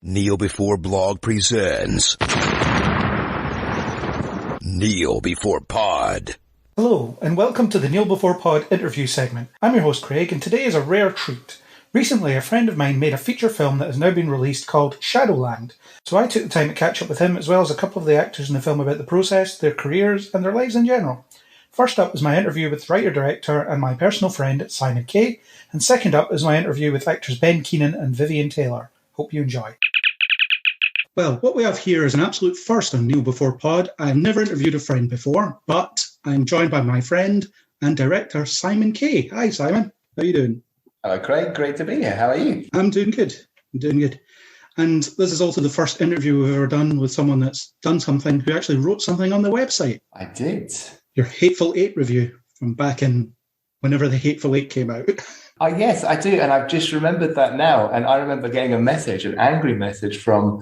Kneel Before Blog presents Kneel Before Pod. Hello, and welcome to the Kneel Before Pod interview segment. I'm your host Craig, and today is a rare treat. Recently, a friend of mine made a feature film that has now been released called Shadowland, so I took the time to catch up with him as well as a couple of the actors in the film about the process, their careers, and their lives in general. First up is my interview with writer-director and my personal friend Simon Kay, and second up is my interview with actors Ben Keenan and Vivien Taylor. Hope you enjoy. Well, what we have here is an absolute first on Kneel Before Pod. I've never interviewed a friend before, but I'm joined by my friend and director, Simon Kay. Hi, Simon. How are you doing? Hello, Craig. Great to be here. How are you? I'm doing good. And this is also the first interview we've ever done with someone that's done something, who actually wrote something on the website. I did. Your Hateful Eight review from back in whenever the Hateful Eight came out. Yes, I do. And I've just remembered that now. And I remember getting a message, an angry message from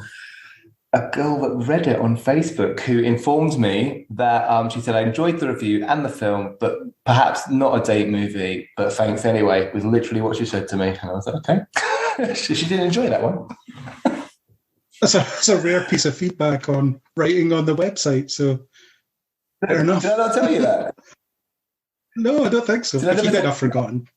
a girl that read it on Facebook who informed me that she said, I enjoyed the review and the film, but perhaps not a date movie, but thanks anyway, was literally what she said to me. And I was like, okay. She didn't enjoy that one. That's a rare piece of feedback on writing on the website, so fair enough. Did I not tell you that? No, I don't think so. If you did, I've forgotten.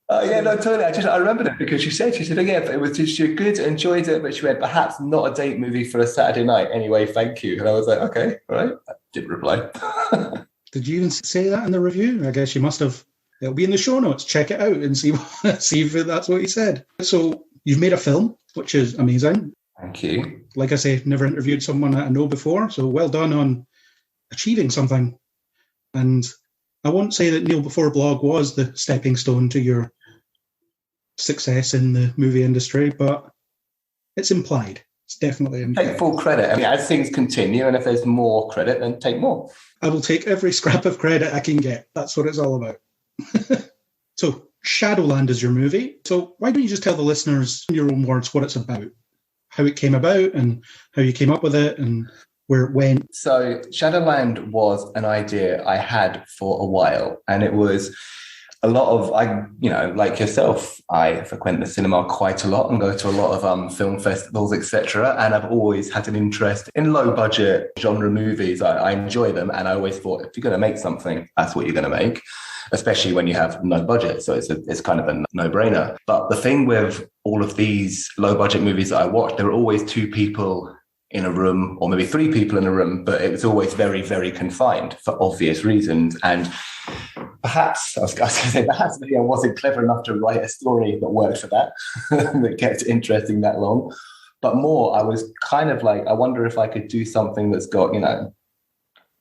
Yeah, no, totally. I remembered it because she said, oh, yeah, it was just good, enjoyed it, but she went, perhaps not a date movie for a Saturday night. Anyway, thank you. And I was like, okay, all right. I didn't reply. Did you even say that in the review? I guess you must have. It'll be in the show notes. Check it out and see if that's what you said. So you've made a film, which is amazing. Thank you. Like I say, never interviewed someone that I know before, so well done on achieving something. And I won't say that Kneel Before Blog was the stepping stone to your success in the movie industry, but it's implied. It's definitely implied. Take full credit. I mean, as things continue, and if there's more credit, then take more. I will take every scrap of credit I can get. That's what it's all about. So, Shadowland is your movie. So why don't you just tell the listeners in your own words what it's about, how it came about and how you came up with it and where it went? So Shadowland was an idea I had for a while, and it was a lot of, like yourself, I frequent the cinema quite a lot and go to a lot of film festivals, etc. And I've always had an interest in low budget genre movies. I enjoy them, and I always thought, if you're going to make something, that's what you're going to make, especially when you have no budget. So it's kind of a no-brainer. But the thing with all of these low budget movies that I watched, there were always two people in a room, or maybe three people in a room, but it was always very, very confined for obvious reasons. And perhaps maybe I wasn't clever enough to write a story that worked for that, that kept it interesting that long. But more, I was kind of like, I wonder if I could do something that's got, a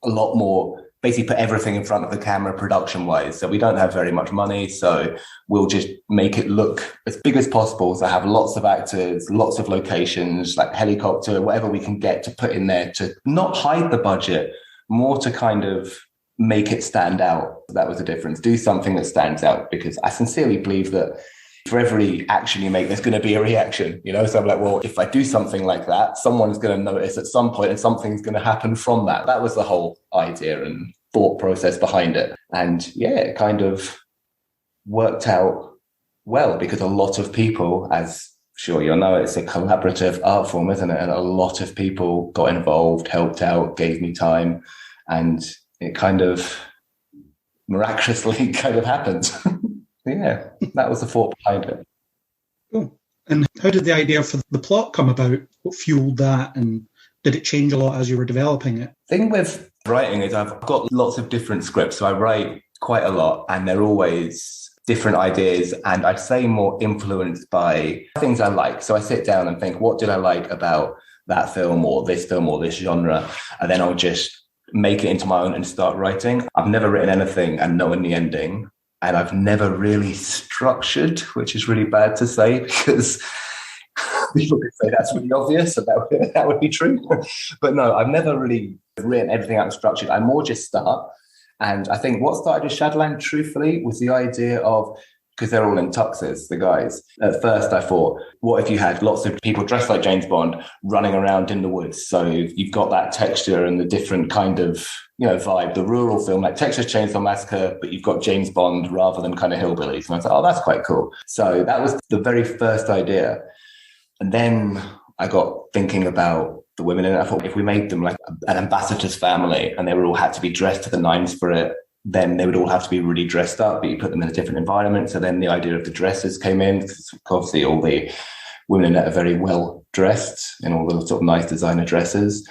lot more, basically put everything in front of the camera production-wise. So we don't have very much money, so we'll just make it look as big as possible. So have lots of actors, lots of locations, like helicopter, whatever we can get to put in there to not hide the budget, more to kind of make it stand out. That was the difference. Do something that stands out, because I sincerely believe that for every action you make, there's going to be a reaction, So I'm like, well, if I do something like that, someone's going to notice at some point and something's going to happen from that. That was the whole idea and thought process behind it. And yeah, it kind of worked out well, because a lot of people, as sure you'll know, it's a collaborative art form, isn't it? And a lot of people got involved, helped out, gave me time, and it kind of miraculously kind of happened. Yeah, that was the thought behind it. Cool. And how did the idea for the plot come about? What fueled that? And did it change a lot as you were developing it? The thing with writing is I've got lots of different scripts. So I write quite a lot, and they're always different ideas. And I'd say more influenced by things I like. So I sit down and think, what did I like about that film or this genre? And then I'll just make it into my own and start writing. I've never written anything and known the ending. And I've never really structured, which is really bad to say, because people could say that's really obvious, and that would be true. But no, I've never really written everything out and structured. I more just start. And I think what started with Shadowland, truthfully, was the idea of, because they're all in tuxes, the guys. At first I thought, what if you had lots of people dressed like James Bond running around in the woods? So you've got that texture and the different kind of, vibe, the rural film, like Texas Chainsaw Massacre, but you've got James Bond rather than kind of hillbillies. And I was like, oh, that's quite cool. So that was the very first idea. And then I got thinking about the women in it. I thought if we made them like an ambassador's family and they were all had to be dressed to the nines for it, then they would all have to be really dressed up, but you put them in a different environment. So then the idea of the dresses came in, because obviously all the women in it are very well dressed in all the sort of nice designer dresses.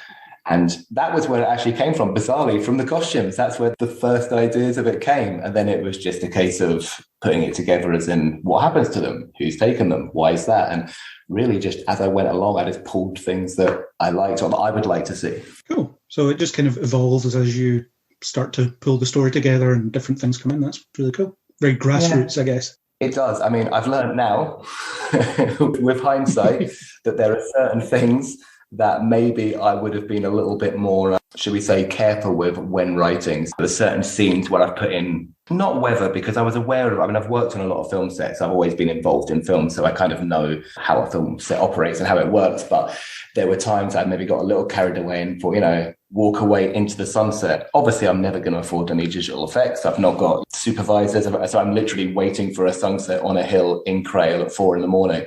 And that was where it actually came from, bizarrely, from the costumes. That's where the first ideas of it came. And then it was just a case of putting it together as in what happens to them, who's taken them, why is that? And really just as I went along, I just pulled things that I liked or that I would like to see. Cool. So it just kind of evolves as you start to pull the story together and different things come in. That's really cool. Very grassroots, I guess. It does. I mean, I've learned now with hindsight that there are certain things that maybe I would have been a little bit more, should we say, careful with when writing. There's certain scenes where I've put in, not weather, because I was aware of, I mean, I've worked on a lot of film sets. I've always been involved in film, so I kind of know how a film set operates and how it works. But there were times I maybe got a little carried away and thought, walk away into the sunset. Obviously, I'm never going to afford any digital effects. I've not got supervisors. So I'm literally waiting for a sunset on a hill in Crail at 4 a.m.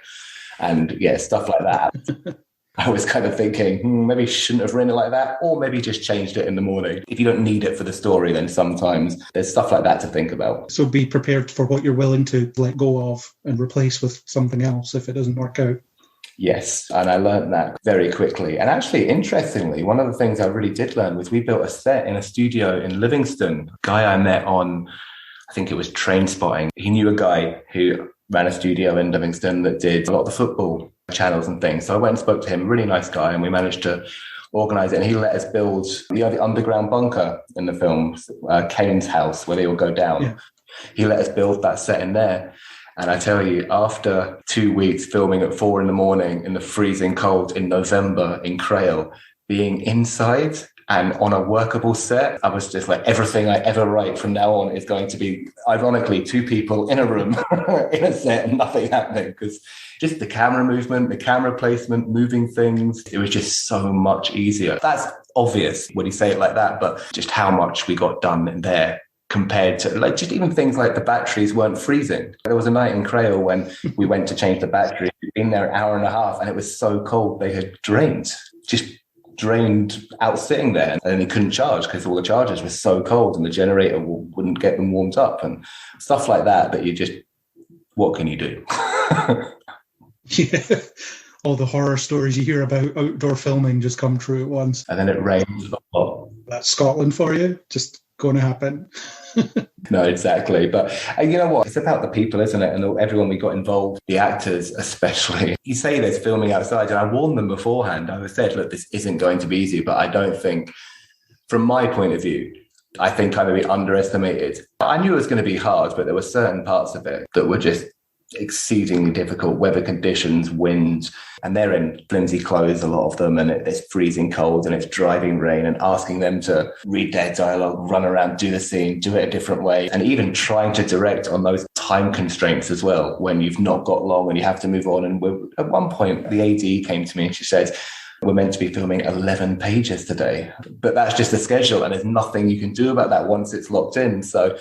And yeah, stuff like that. I was kind of thinking, maybe shouldn't have written it like that, or maybe just changed it in the morning. If you don't need it for the story, then sometimes there's stuff like that to think about. So be prepared for what you're willing to let go of and replace with something else if it doesn't work out. Yes, and I learned that very quickly. And actually, interestingly, one of the things I really did learn was we built a set in a studio in Livingston. A guy I met on, I think it was Train Spotting. He knew a guy who ran a studio in Livingston that did a lot of the football channels and things. So I went and spoke to him, really nice guy, and we managed to organise it. And he let us build the underground bunker in the film, Kane's house, where they all go down. Yeah. He let us build that set in there. And I tell you, after 2 weeks filming at 4 a.m. in the freezing cold in November in Crail, being inside and on a workable set, I was just like, everything I ever write from now on is going to be, ironically, 2 people in a room in a set and nothing happening, because just the camera movement, the camera placement, moving things, it was just so much easier. That's obvious when you say it like that, but just how much we got done there compared to like just even things like the batteries weren't freezing. There was a night in Crail when we went to change the battery. We'd been there an hour and a half and it was so cold they had just drained out sitting there, and they couldn't charge because all the chargers were so cold and the generator wouldn't get them warmed up and stuff like that you just, what can you do? Yeah. All the horror stories you hear about outdoor filming just come true at once. And then it rains a lot. That's Scotland for you. Just going to happen. No, exactly. But you know what? It's about the people, isn't it? And everyone we got involved, the actors especially. You say there's filming outside, and I warned them beforehand. I said, look, this isn't going to be easy, but I don't think, from my point of view, I think I maybe underestimated. I knew it was going to be hard, but there were certain parts of it that were just exceedingly difficult. Weather conditions, wind, and they're in flimsy clothes, a lot of them, and it's freezing cold and it's driving rain, and asking them to read their dialogue, run around, do the scene, do it a different way, and even trying to direct on those time constraints as well when you've not got long and you have to move on. And at one point the AD came to me and she said, we're meant to be filming 11 pages today, but that's just a schedule and there's nothing you can do about that once it's locked in. So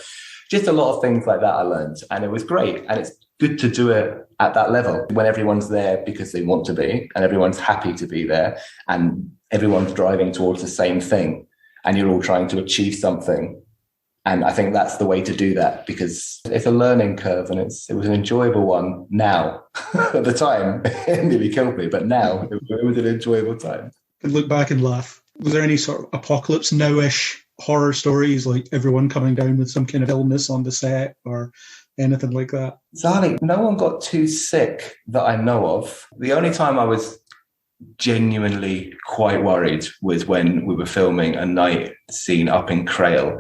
just a lot of things like that I learned, and it was great. And it's good to do it at that level when everyone's there because they want to be, and everyone's happy to be there, and everyone's driving towards the same thing, and you're all trying to achieve something. And I think that's the way to do that, because it's a learning curve, and it was an enjoyable one now. At the time, it nearly killed me, but now it was an enjoyable time. And look back and laugh. Was there any sort of Apocalypse Now-ish horror stories, like everyone coming down with some kind of illness on the set or anything like that? Bizarrely, no one got too sick that I know of. The only time I was genuinely quite worried was when we were filming a night scene up in Crail,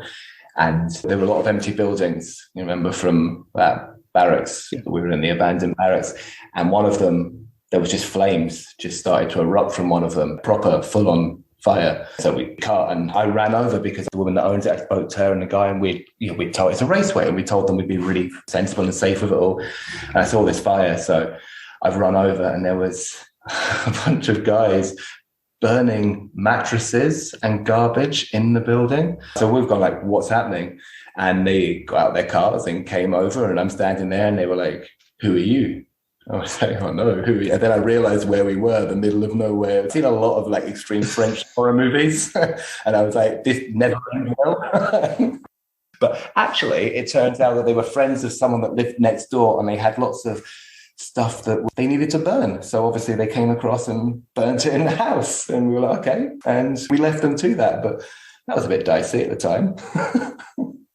and there were a lot of empty buildings, you remember, from that barracks. Yeah. We were in the abandoned barracks, and one of them, there was just flames just started to erupt from one of them, proper full-on fire. So we cut, and I ran over because the woman that owns it, I spoke to her and the guy, and we told, it's a raceway, and we told them we'd be really sensible and safe with it all. And I saw this fire, so I've run over, and there was a bunch of guys burning mattresses and garbage in the building. So we've gone like, what's happening? And they got out their cars and came over, and I'm standing there, and they were like, who are you? I was like, oh no, who? And then I realized where we were, the middle of nowhere. I've seen a lot of like extreme French horror movies. And I was like, this never ends well. But actually, it turns out that they were friends of someone that lived next door, and they had lots of stuff that they needed to burn. So obviously they came across and burnt it in the house. And we were like, okay. And we left them to that. But that was a bit dicey at the time.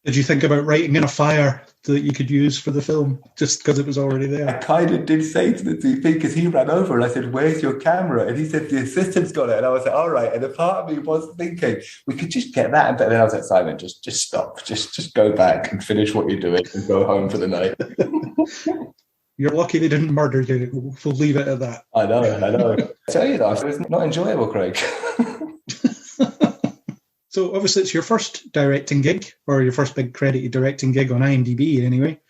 Did you think about writing in a fire that you could use for the film just because it was already there? I kind of did say to the DP, because he ran over and I said, where's your camera? And he said, the assistant's got it. And I was like, all right. And a part of me was thinking, we could just get that. But then I was like, Simon, just stop. Just go back and finish what you're doing and go home for the night. You're lucky they didn't murder you. We'll leave it at that. I know. I tell you though, it was not enjoyable, Craig. So obviously it's your first directing gig, or your first big credited directing gig on IMDb anyway.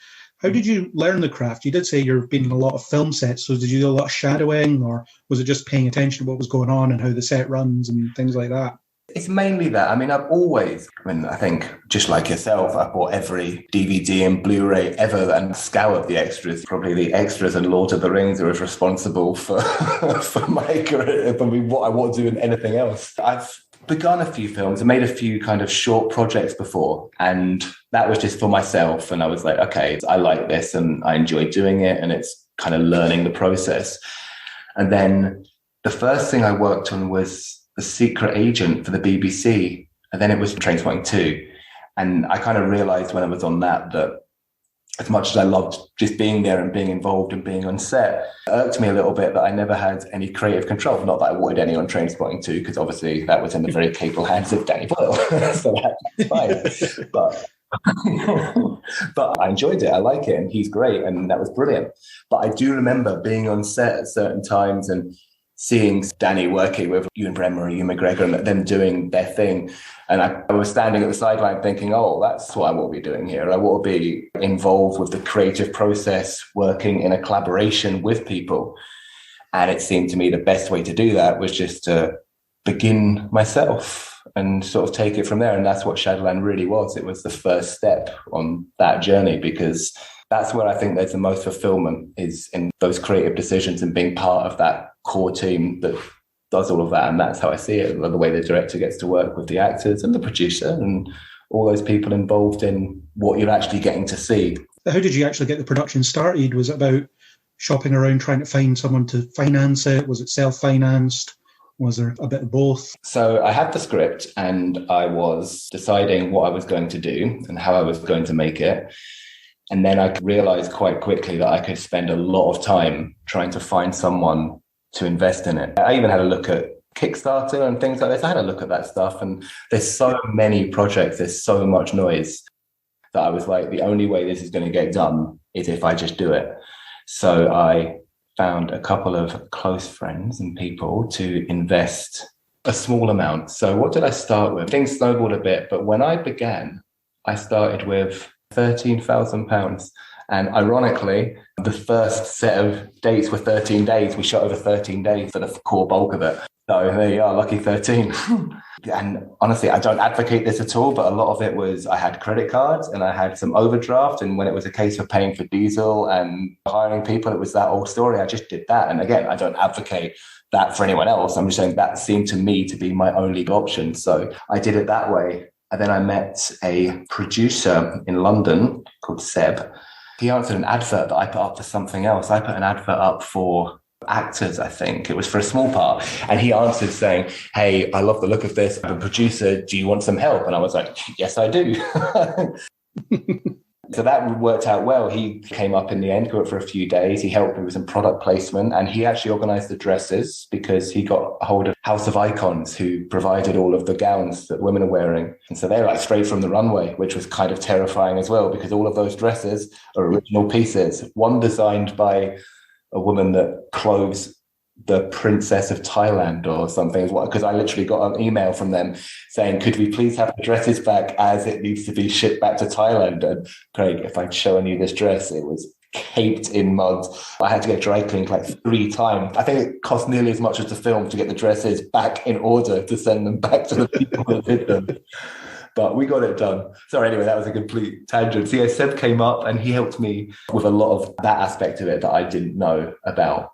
How did you learn the craft? You did say you've been in a lot of film sets, so did you do a lot of shadowing, or was it just paying attention to what was going on and how the set runs and things like that? It's mainly that. I mean, I think just like yourself, I bought every DVD and Blu-ray ever and scoured the extras. Probably the extras and Lord of the Rings are as responsible for my career than what I want to do in anything else. I've begun a few films and made a few kind of short projects before, and that was just for myself. And I was like, okay, I like this and I enjoy doing it, and it's kind of learning the process. And then the first thing I worked on was The Secret Agent for the BBC, and then it was Trainspotting 2. And I kind of realized when I was on that as much as I loved just being there and being involved and being on set, it irked me a little bit that I never had any creative control. Not that I wanted any on Trainspotting 2, because obviously that was in the very capable hands of Danny Boyle. So that's fine. But I enjoyed it. I like it. And he's great. And that was brilliant. But I do remember being on set at certain times and seeing Danny working with Ewan Bremer and Ewan McGregor and them doing their thing. And I was standing at the sideline thinking, oh, that's what I want to be doing here. I want to be involved with the creative process, working in a collaboration with people. And it seemed to me the best way to do that was just to begin myself and sort of take it from there. And that's what Shadowland really was. It was the first step on that journey, because that's where I think there's the most fulfillment, is in those creative decisions and being part of that core team that does all of that. And that's how I see it, the way the director gets to work with the actors and the producer and all those people involved in what you're actually getting to see. How did you actually get the production started? Was it about shopping around trying to find someone to finance it? Was it self-financed? Was there a bit of both? So I had the script and I was deciding what I was going to do and how I was going to make it. And then I realized quite quickly that I could spend a lot of time trying to find someone to invest in it. I even had a look at Kickstarter and things like this. I had a look at that stuff, and there's so many projects, there's so much noise, that I was like, the only way this is going to get done is if I just do it. So I found a couple of close friends and people to invest a small amount. So what did I start with? Things snowballed a bit, but when I began, I started with £13,000. And ironically, the first set of dates were 13 days. We shot over 13 days for the core bulk of it. So there you are, lucky 13. And honestly, I don't advocate this at all, but a lot of it was I had credit cards and I had some overdraft. And when it was a case of paying for diesel and hiring people, it was that old story. I just did that. And again, I don't advocate that for anyone else. I'm just saying that seemed to me to be my only option. So I did it that way. And then I met a producer in London called Seb. He answered an advert that I put up for something else. I put an advert up for actors, I think. It was for a small part. And he answered saying, hey, I love the look of this. I'm a producer. Do you want some help? And I was like, yes, I do. So that worked out well. He came up in the end, got for a few days. He helped me with some product placement, and he actually organized the dresses because he got a hold of House of Icons, who provided all of the gowns that women are wearing. And so they're like straight from the runway, which was kind of terrifying as well, because all of those dresses are original pieces. One designed by a woman that clothes the Princess of Thailand or something, because I literally got an email from them saying, could we please have the dresses back as it needs to be shipped back to Thailand? And Craig, if I'd shown you this dress, it was caked in mud. I had to get dry cleaned like 3 times. I think it cost nearly as much as the film to get the dresses back in order to send them back to the people that did them. But we got it done. Sorry, anyway, that was a complete tangent. So yeah, Seb came up and he helped me with a lot of that aspect of it that I didn't know about,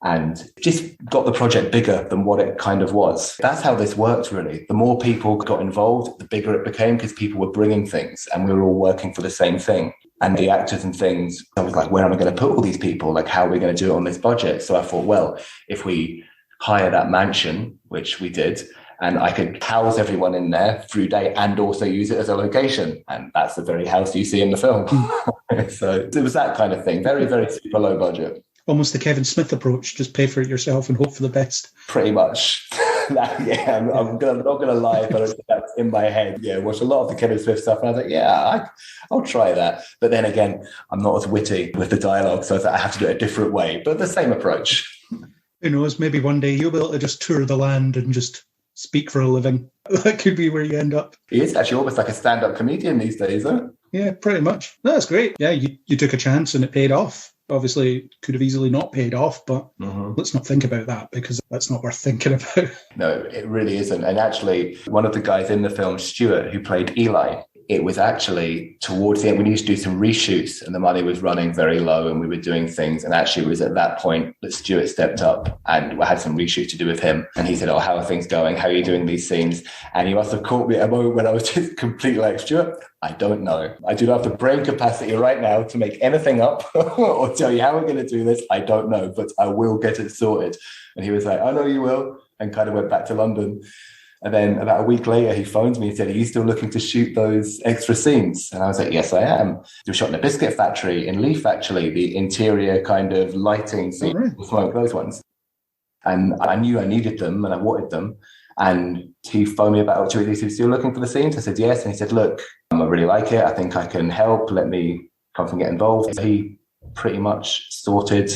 and just got the project bigger than what it kind of was. That's how this worked, really. The more people got involved, the bigger it became, because people were bringing things and we were all working for the same thing. And the actors and things, I was like, where am I going to put all these people? Like, how are we going to do it on this budget? So I thought, well, if we hire that mansion, which we did, and I could house everyone in there through day and also use it as a location. And that's the very house you see in the film. So it was that kind of thing. Very, very super low budget. Almost the Kevin Smith approach, just pay for it yourself and hope for the best. Pretty much. Yeah, I'm not going to lie, but that's in my head. Yeah, watched a lot of the Kevin Smith stuff, and I was like, yeah, I'll try that. But then again, I'm not as witty with the dialogue, so I thought I have to do it a different way, but the same approach. Who knows, maybe one day you'll be able to just tour the land and just speak for a living. That could be where you end up. He is actually almost like a stand-up comedian these days, huh? Yeah, pretty much. No, that's great. Yeah, you took a chance and it paid off. Obviously, it could have easily not paid off, but let's not think about that, because that's not worth thinking about. No, it really isn't. And actually, one of the guys in the film, Stuart, who played Eli, it was actually towards the end, we needed to do some reshoots and the money was running very low and we were doing things. And actually it was at that point that Stuart stepped up and I had some reshoots to do with him. And he said, oh, how are things going? How are you doing these scenes? And he must have caught me at a moment when I was just completely like, Stuart, I don't know. I do not have the brain capacity right now to make anything up or tell you how we're going to do this. I don't know, but I will get it sorted. And he was like, I know you will, and kind of went back to London. And then about a week later, he phoned me and said, are you still looking to shoot those extra scenes? And I was like, yes, I am. They were shot in a biscuit factory in Leaf, actually, the interior kind of lighting scene, smoke, those ones. And I knew I needed them and I wanted them. And he phoned me about, he said, still looking for the scenes? I said, yes. And he said, look, I really like it. I think I can help. Let me come and get involved. He pretty much sorted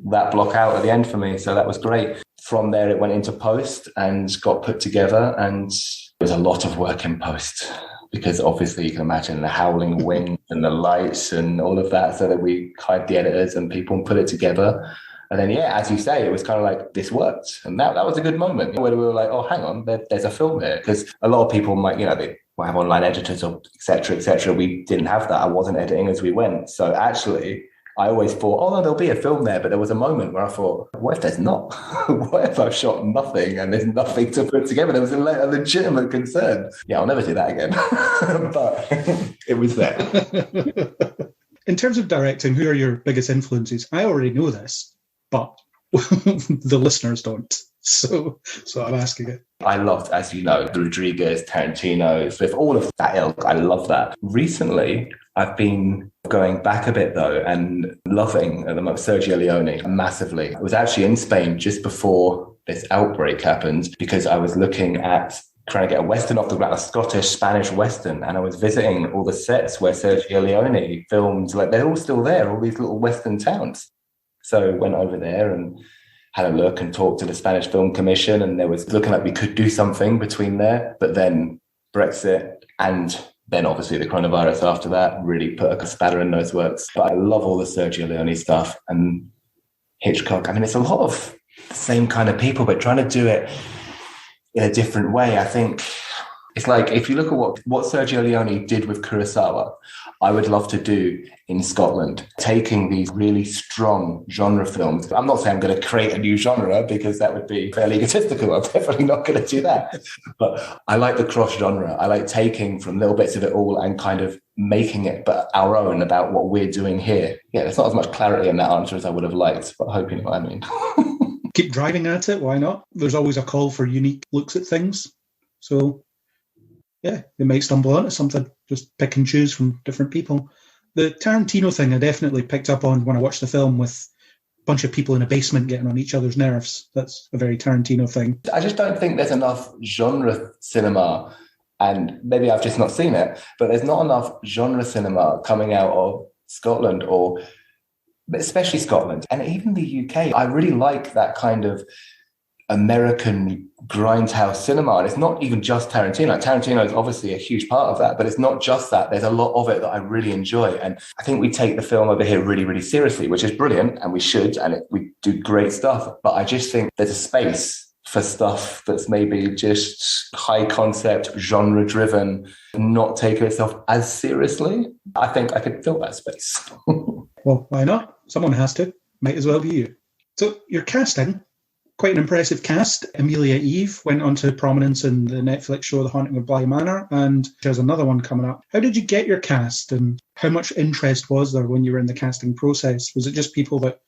that block out at the end for me. So that was great. From there, it went into post and got put together, and there was a lot of work in post because obviously you can imagine the howling wind and the lights and all of that, so that we hired the editors and people and put it together. And then, yeah, as you say, it was kind of like, this worked. And that was a good moment where we were like, oh, hang on, there's a film here. Because a lot of people might, they might have online editors or et cetera, et cetera. We didn't have that. I wasn't editing as we went. So actually, I always thought, oh, no, there'll be a film there. But there was a moment where I thought, what if there's not? What if I've shot nothing and there's nothing to put together? There was a legitimate concern. Yeah, I'll never do that again. But it was there. In terms of directing, who are your biggest influences? I already know this, but the listeners don't. So I'm asking it. I loved, as you know, Rodriguez, Tarantino, Swift, all of that ilk. I love that. Recently, I've been going back a bit, though, and loving at the moment Sergio Leone massively. I was actually in Spain just before this outbreak happened because I was looking at trying to get a Western off the ground, a Scottish, Spanish Western, and I was visiting all the sets where Sergio Leone filmed. Like, they're all still there, all these little Western towns. So went over there and had a look and talked to the Spanish Film Commission, and there was looking like we could do something between there. But then Brexit and then obviously the coronavirus after that really put a spatter in those works. But I love all the Sergio Leone stuff and Hitchcock. I mean, it's a lot of the same kind of people, but trying to do it in a different way. I think it's like, if you look at what Sergio Leone did with Kurosawa, I would love to do in Scotland, taking these really strong genre films. I'm not saying I'm going to create a new genre because that would be fairly egotistical. I'm definitely not going to do that. But I like the cross genre. I like taking from little bits of it all and kind of making it but our own about what we're doing here. Yeah, there's not as much clarity in that answer as I would have liked, but I hope you know what I mean. Keep driving at it. Why not? There's always a call for unique looks at things. So yeah, they might stumble onto something. Just pick and choose from different people. The Tarantino thing I definitely picked up on when I watched the film, with a bunch of people in a basement getting on each other's nerves. That's a very Tarantino thing. I just don't think there's enough genre cinema, and maybe I've just not seen it, but there's not enough genre cinema coming out of Scotland, or especially Scotland, and even the UK. I really like that kind of American grindhouse cinema. And it's not even just Tarantino. Tarantino is obviously a huge part of that, but it's not just that. There's a lot of it that I really enjoy. And I think we take the film over here really, really seriously, which is brilliant, and we should, and we do great stuff. But I just think there's a space for stuff that's maybe just high concept, genre driven, not taking itself as seriously, I think I could fill that space. Well, why not? Someone has to. Might as well be you. So your casting, quite an impressive cast. Amelia Eve went on to prominence in the Netflix show The Haunting of Bly Manor, and there's another one coming up. How did you get your cast, and how much interest was there when you were in the casting process? Was it just people that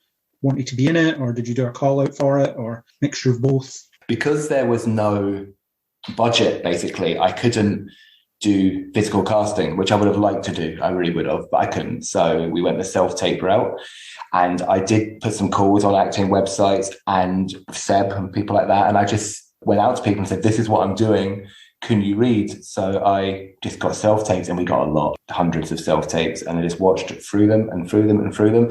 wanted to be in it, or did you do a call out for it, or mixture of both? Because there was no budget, basically, I couldn't do physical casting, which I would have liked to do. I really would have, but I couldn't. So we went the self-tape route. And I did put some calls on acting websites and Seb and people like that. And I just went out to people and said, this is what I'm doing. Can you read? So I just got self-tapes, and we got a lot, hundreds of self-tapes. And I just watched through them and through them and through them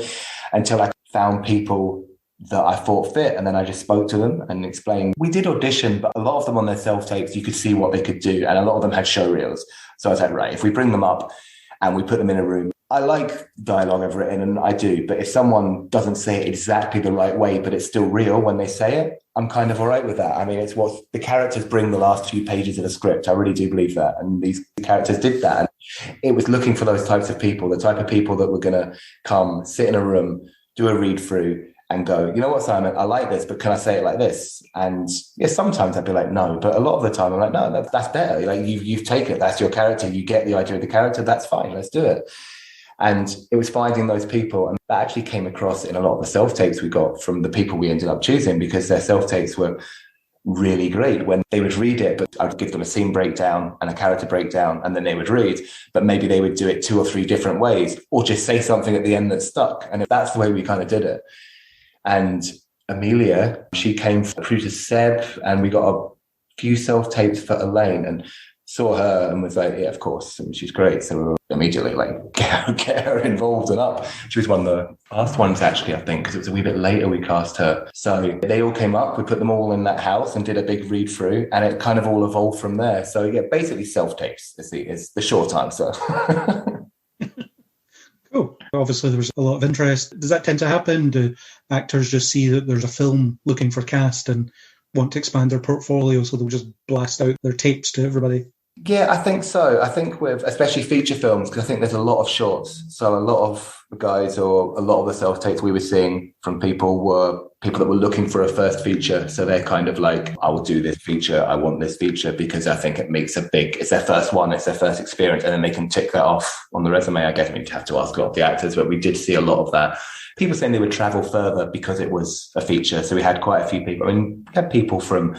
until I found people that I thought fit. And then I just spoke to them and explained. We did audition, but a lot of them on their self-tapes, you could see what they could do. And a lot of them had show reels. So I was like, right, if we bring them up and we put them in a room, I like dialogue I've written, and I do. But if someone doesn't say it exactly the right way, but it's still real when they say it, I'm kind of all right with that. I mean, it's what the characters bring the last few pages of the script. I really do believe that. And these characters did that. And it was looking for those types of people, the type of people that were going to come, sit in a room, do a read through and go, you know what, Simon, I like this, but can I say it like this? And yeah, sometimes I'd be like, no, but a lot of the time I'm like, no, that's better. Like you've taken it. That's your character. You get the idea of the character. That's fine. Let's do it. And it was finding those people. And that actually came across in a lot of the self-tapes we got from the people we ended up choosing, because their self-tapes were really great when they would read it, but I'd give them a scene breakdown and a character breakdown, and then they would read, but maybe they would do it 2 or 3 different ways, or just say something at the end that stuck. And that's the way we kind of did it. And Amelia, she came through to Seb, and we got a few self-tapes for Elaine, and saw her and was like, yeah, of course, and she's great. So we were immediately like, get her involved and up. She was one of the last ones, actually, I think, because it was a wee bit later we cast her. So they all came up, we put them all in that house and did a big read through, and it kind of all evolved from there. So yeah, basically self-tapes is the short answer. Cool. Obviously, there was a lot of interest. Does that tend to happen? Do actors just see that there's a film looking for cast and want to expand their portfolio, so they'll just blast out their tapes to everybody? Yeah, I think so. I think with especially feature films, because I think there's a lot of shorts. So a lot of the guys, or a lot of the self-tapes we were seeing from people were people that were looking for a first feature. So they're kind of like, I will do this feature. I want this feature because I think it makes it's their first one. It's their first experience. And then they can tick that off on the resume. I guess we'd have to ask a lot of the actors, but we did see a lot of that. People saying they would travel further because it was a feature. So we had quite a few people. I mean, we had people from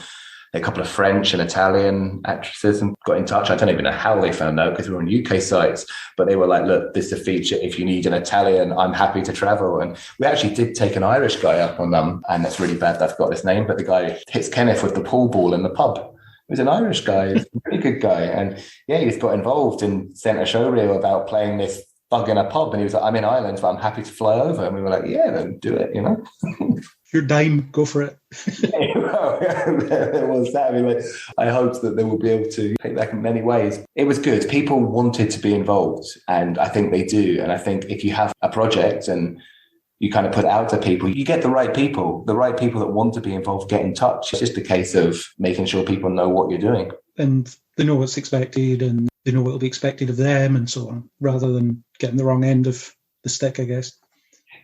a couple of French and Italian actresses and got in touch. I don't even know how they found out, because we were on UK sites, but they were like, look, this is a feature. If you need an Italian, I'm happy to travel. And we actually did take an Irish guy up on them. And it's really bad that I've got his name, but the guy hits Kenneth with the pool ball in the pub. He was an Irish guy, a really good guy. And yeah, he just got involved and sent a show reel about playing this bug in a pub. And he was like, I'm in Ireland, but I'm happy to fly over. And we were like, yeah, then do it, you know? Your dime, go for it. Yeah, well, there was that. I mean, like, I hoped that they will be able to take that in many ways. It was good. People wanted to be involved, and I think they do. And I think if you have a project and you kind of put it out to people, you get the right people that want to be involved, get in touch. It's just a case of making sure people know what you're doing. And they know what's expected, and they know what will be expected of them, and so on, rather than getting the wrong end of the stick, I guess.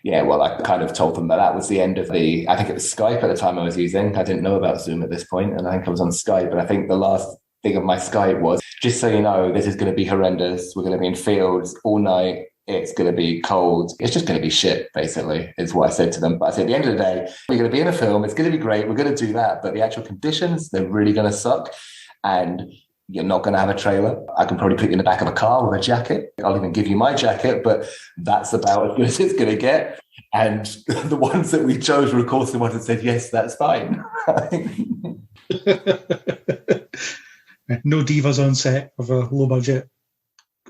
Yeah, well, I kind of told them that was the end of I think it was Skype at the time I was using. I didn't know about Zoom at this point, and I think I was on Skype. And I think the last thing of my Skype was, just so you know, this is going to be horrendous. We're going to be in fields all night. It's going to be cold. It's just going to be shit, basically, is what I said to them. But I said, at the end of the day, we're going to be in a film. It's going to be great. We're going to do that. But the actual conditions, they're really going to suck. And you're not going to have a trailer. I can probably put you in the back of a car with a jacket. I'll even give you my jacket, but that's about as good as it's going to get. And the ones that we chose were, of course, the ones that said, yes, that's fine. No divas on set of a low-budget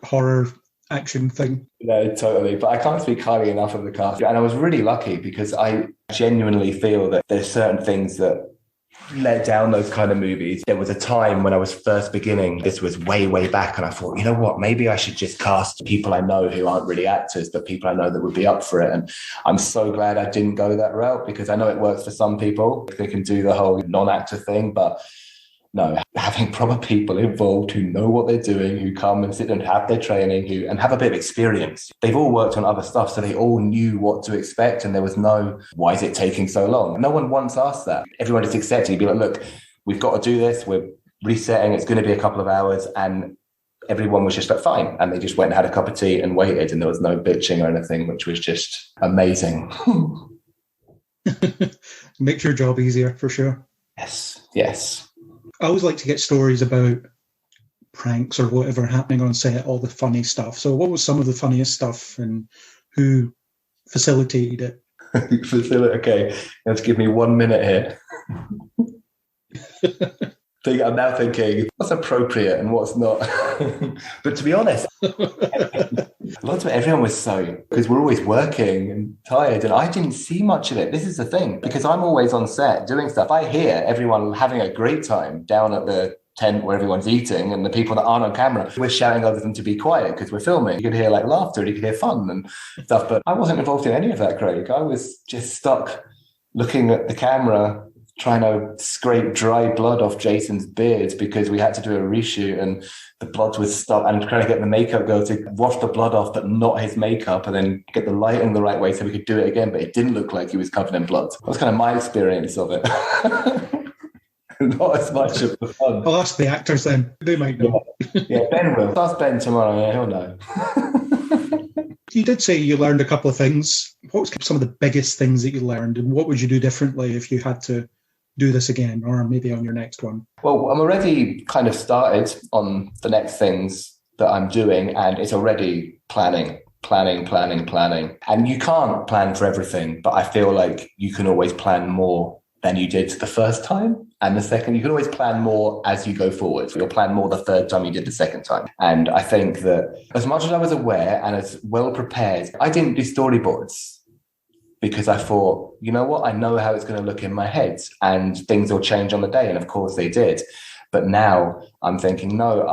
horror action thing. No, totally. But I can't speak highly enough of the cast. And I was really lucky, because I genuinely feel that there's certain things that let down those kind of movies. There was a time when I was first beginning, this was way, way back, and I thought, you know what, maybe I should just cast people I know who aren't really actors, but people I know that would be up for it. And I'm so glad I didn't go that route, because I know it works for some people. They can do the whole non-actor thing, but no, having proper people involved who know what they're doing, who come and sit and have their training, and have a bit of experience. They've all worked on other stuff, so they all knew what to expect, and there was no, why is it taking so long? No one once asked that. Everyone just accepted. You'd be like, look, we've got to do this. We're resetting. It's going to be a couple of hours. And everyone was just like, fine. And they just went and had a cup of tea and waited, and there was no bitching or anything, which was just amazing. Makes your job easier, for sure. Yes. I always like to get stories about pranks or whatever happening on set, all the funny stuff. So what was some of the funniest stuff, and who facilitated it? Okay, let's give me 1 minute here. I'm now thinking, what's appropriate and what's not? But to be honest, a lot of it, everyone was so, because we're always working and tired, and I didn't see much of it. This is the thing, because I'm always on set doing stuff. I hear everyone having a great time down at the tent where everyone's eating, and the people that aren't on camera, we're shouting over them to be quiet because we're filming. You could hear like laughter, you could hear fun and stuff, but I wasn't involved in any of that, Craig. I was just stuck looking at the camera, trying to scrape dry blood off Jason's beard because we had to do a reshoot, and the blood was stuck, and trying to get the makeup girl to wash the blood off but not his makeup, and then get the lighting the right way so we could do it again, but it didn't look like he was covered in blood. That was kind of my experience of it. Not as much of the fun. I'll ask the actors then. They might know. Yeah, Ben will. Ask Ben tomorrow. Yeah, he'll know. You did say you learned a couple of things. What was some of the biggest things that you learned, and what would you do differently if you had to do this again, or maybe on your next one? Well, I'm already kind of started on the next things that I'm doing, and it's already planning. And you can't plan for everything, but I feel like you can always plan more than you did the first time. And the second, you can always plan more as you go forward. You'll plan more the third time you did the second time. And I think that as much as I was aware and as well prepared, I didn't do storyboards, because I thought, you know what, I know how it's going to look in my head, and things will change on the day. And of course they did. But now I'm thinking, no,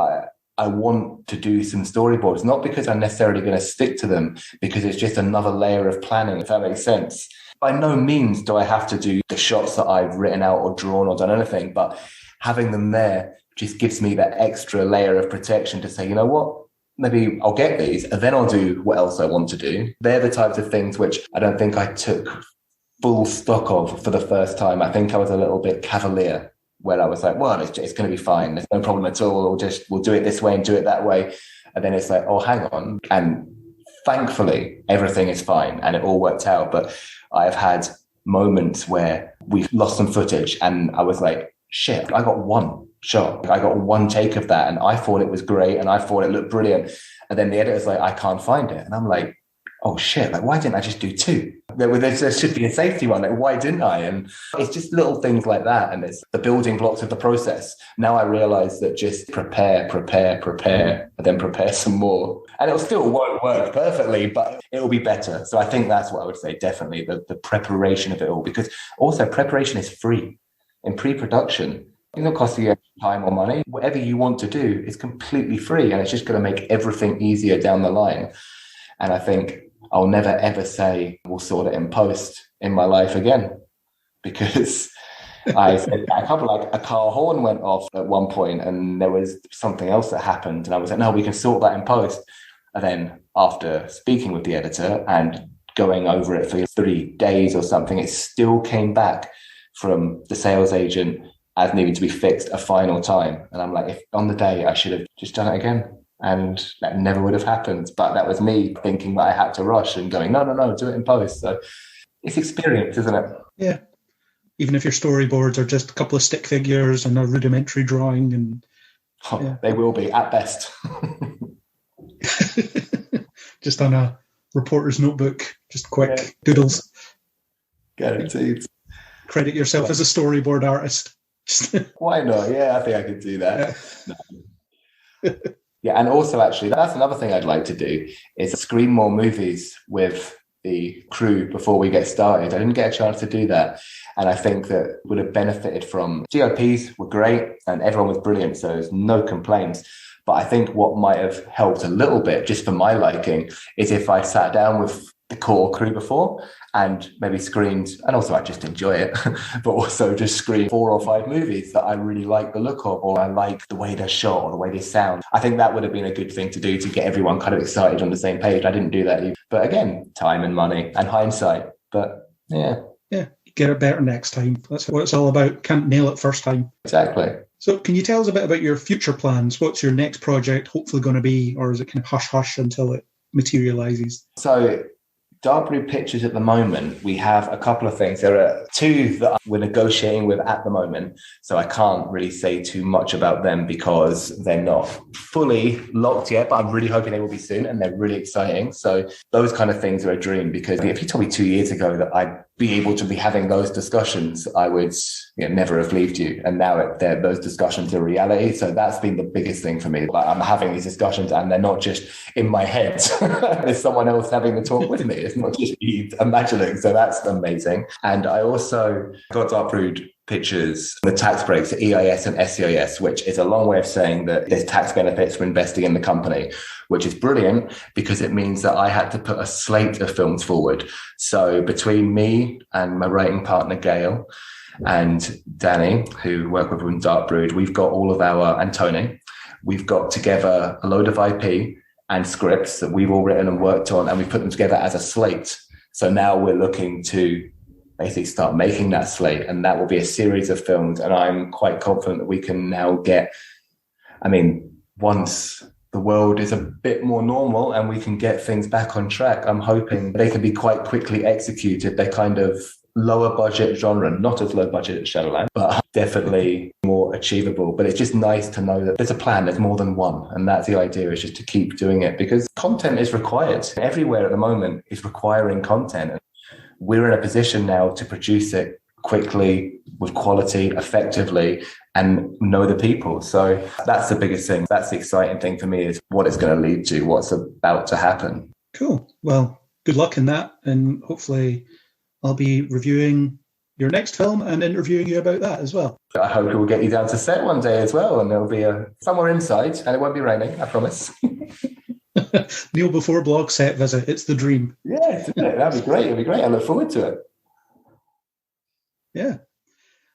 I want to do some storyboards, not because I'm necessarily going to stick to them, because it's just another layer of planning, if that makes sense. By no means do I have to do the shots that I've written out or drawn or done anything, but having them there just gives me that extra layer of protection to say, you know what, maybe I'll get these and then I'll do what else I want to do. They're the types of things which I don't think I took full stock of for the first time. I think I was a little bit cavalier, where I was like, well, it's going to be fine. There's no problem at all. We'll do it this way and do it that way. And then it's like, oh, hang on. And thankfully, everything is fine and it all worked out. But I've had moments where we've lost some footage and I was like, shit, I got one shot. I got one take of that and I thought it was great and I thought it looked brilliant. And then the editor's like, I can't find it. And I'm like, oh shit, like why didn't I just do two? There should be a safety one. Like, why didn't I? And it's just little things like that. And it's the building blocks of the process. Now I realize that just prepare, and then prepare some more. And it still won't work perfectly, but it'll be better. So I think that's what I would say, definitely, the preparation of it all. Because also preparation is free. In pre-production, it doesn't cost you time or money. Whatever you want to do is completely free. And it's just going to make everything easier down the line. And I think I'll never, ever say we'll sort it in post in my life again, because I said a couple, like a car horn went off at one point and there was something else that happened. And I was like, no, we can sort that in post. And then after speaking with the editor and going over it for 3 days or something, it still came back from the sales agent as needing to be fixed a final time. And I'm like, if on the day I should have just done it again. And that never would have happened. But that was me thinking that I had to rush and going, no, do it in post. So it's experience, isn't it? Yeah. Even if your storyboards are just a couple of stick figures and a rudimentary drawing. And yeah. They will be, at best. Just on a reporter's notebook, just quick doodles. Guaranteed. Credit yourself as a storyboard artist. Why not? Yeah, I think I could do that. Yeah. Yeah, and also actually, that's another thing I'd like to do is screen more movies with the crew before we get started. I didn't get a chance to do that. And I think that would have benefited from GOPs were great and everyone was brilliant. So there's no complaints. But I think what might have helped a little bit, just for my liking, is if I sat down with the core crew before and maybe screened, and also I just enjoy it, but also just screen 4 or 5 movies that I really like the look of, or I like the way they're shot or the way they sound. I think that would have been a good thing to do to get everyone kind of excited on the same page. I didn't do that either. But again, time and money and hindsight. But yeah. Yeah, get it better next time. That's what it's all about. Can't nail it first time. Exactly. So can you tell us a bit about your future plans? What's your next project hopefully going to be, or is it kind of hush-hush until it materialises? So Dark Brood Pictures at the moment, we have a couple of things. There are 2 that we're negotiating with at the moment, so I can't really say too much about them because they're not fully locked yet, but I'm really hoping they will be soon, and they're really exciting. So those kind of things are a dream, because if you told me 2 years ago that I'd be able to be having those discussions, I would never have believed you. And now those discussions are reality. So that's been the biggest thing for me. Like, I'm having these discussions and they're not just in my head. There's someone else having the talk with me. It's not just me imagining. So that's amazing. And I also got Dark Brood Pictures, the tax breaks, EIS and SEIS, which is a long way of saying that there's tax benefits for investing in the company, which is brilliant because it means that I had to put a slate of films forward. So between me and my writing partner, Gail, and Danny, who work with in Dark Brood, we've got all of our, and Tony, we've got together a load of IP and scripts that we've all written and worked on, and we put them together as a slate. So now we're looking to basically start making that slate, and that will be a series of films. And I'm quite confident that we can now once the world is a bit more normal and we can get things back on track, I'm hoping they can be quite quickly executed. They're kind of lower budget genre, not as low budget as Shadowland, but definitely more achievable. But it's just nice to know that there's a plan, there's more than one. And that's the idea, is just to keep doing it, because content is required. Everywhere at the moment is requiring content. We're in a position now to produce it quickly, with quality, effectively, and know the people. So that's the biggest thing. That's the exciting thing for me, is what it's going to lead to, what's about to happen. Cool. Well, good luck in that. And hopefully I'll be reviewing your next film and interviewing you about that as well. I hope we'll get you down to set one day as well. And there'll be somewhere inside, and it won't be raining, I promise. Neil Before blog set visit. It's the dream. Yeah, that'd be great. It'd be great. I look forward to it. Yeah.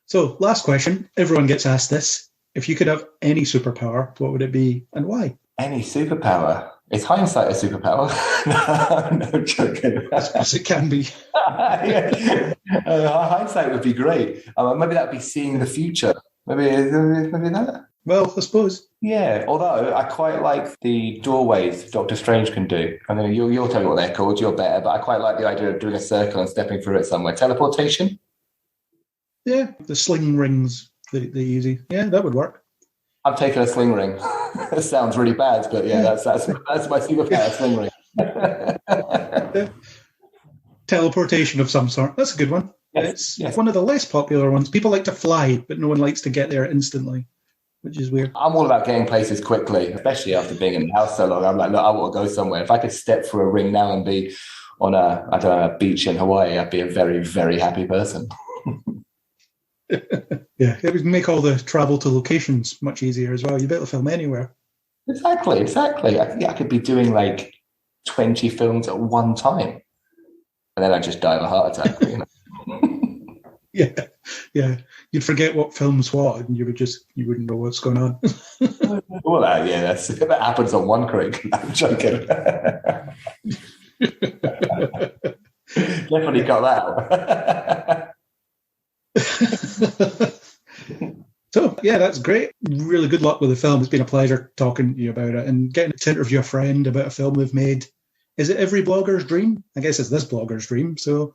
So, last question. Everyone gets asked this. If you could have any superpower, what would it be and why? Any superpower? Is hindsight a superpower? No, I'm joking. As it can be. Yeah. Hindsight would be great. Maybe that'd be seeing the future. Maybe that. Well, I suppose. Yeah, although I quite like the doorways Doctor Strange can do. I mean, you'll tell me what they're called, you're better, but I quite like the idea of doing a circle and stepping through it somewhere. Teleportation? Yeah, the sling rings, the easy. Yeah, that would work. I'm taking a sling ring. It sounds really bad, but yeah, that's my superpower, sling ring. Yeah. Teleportation of some sort. That's a good one. It's one of the less popular ones. People like to fly, but no one likes to get there instantly, which is weird. I'm all about getting places quickly, especially after being in the house so long. I'm like, look, I want to go somewhere. If I could step through a ring now and be on a beach in Hawaii, I'd be a very, very happy person. Yeah, it would make all the travel to locations much easier as well. You'd be able to film anywhere. Exactly. I could be doing like 20 films at one time, and then I'd just die of a heart attack. You know? Yeah. You'd forget what film's what, and you wouldn't know what's going on. Well, that happens on one creek. I'm joking. Definitely got that out. So, yeah, that's great. Really good luck with the film. It's been a pleasure talking to you about it and getting to interview a friend about a film they've made. Is it every blogger's dream? I guess it's this blogger's dream. So,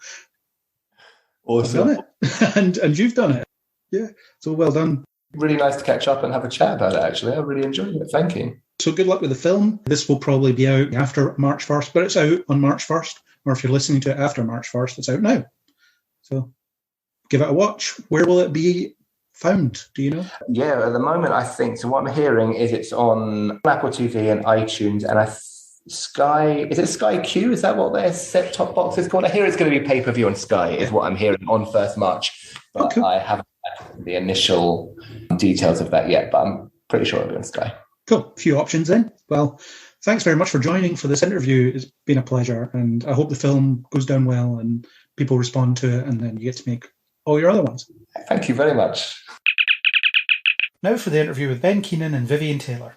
awesome. I've done it. and you've done it. Yeah, so well done. Really nice to catch up and have a chat about it, actually. I really enjoyed it. Thank you. So good luck with the film. This will probably be out after March 1st, but it's out on March 1st. Or if you're listening to it after March 1st, it's out now. So give it a watch. Where will it be found? Do you know? Yeah, at the moment, I think, so what I'm hearing is it's on Apple TV and iTunes, and Sky, is it Sky Q? Is that what their set-top box is called? I hear it's going to be pay-per-view on Sky, is what I'm hearing on 1st March. But cool. I haven't had the initial details of that yet, but I'm pretty sure it'll be on Sky. Cool. A few options then. Well, thanks very much for joining for this interview. It's been a pleasure, and I hope the film goes down well and people respond to it, and then you get to make all your other ones. Thank you very much. Now for the interview with Ben Keenan and Vivien Taylor.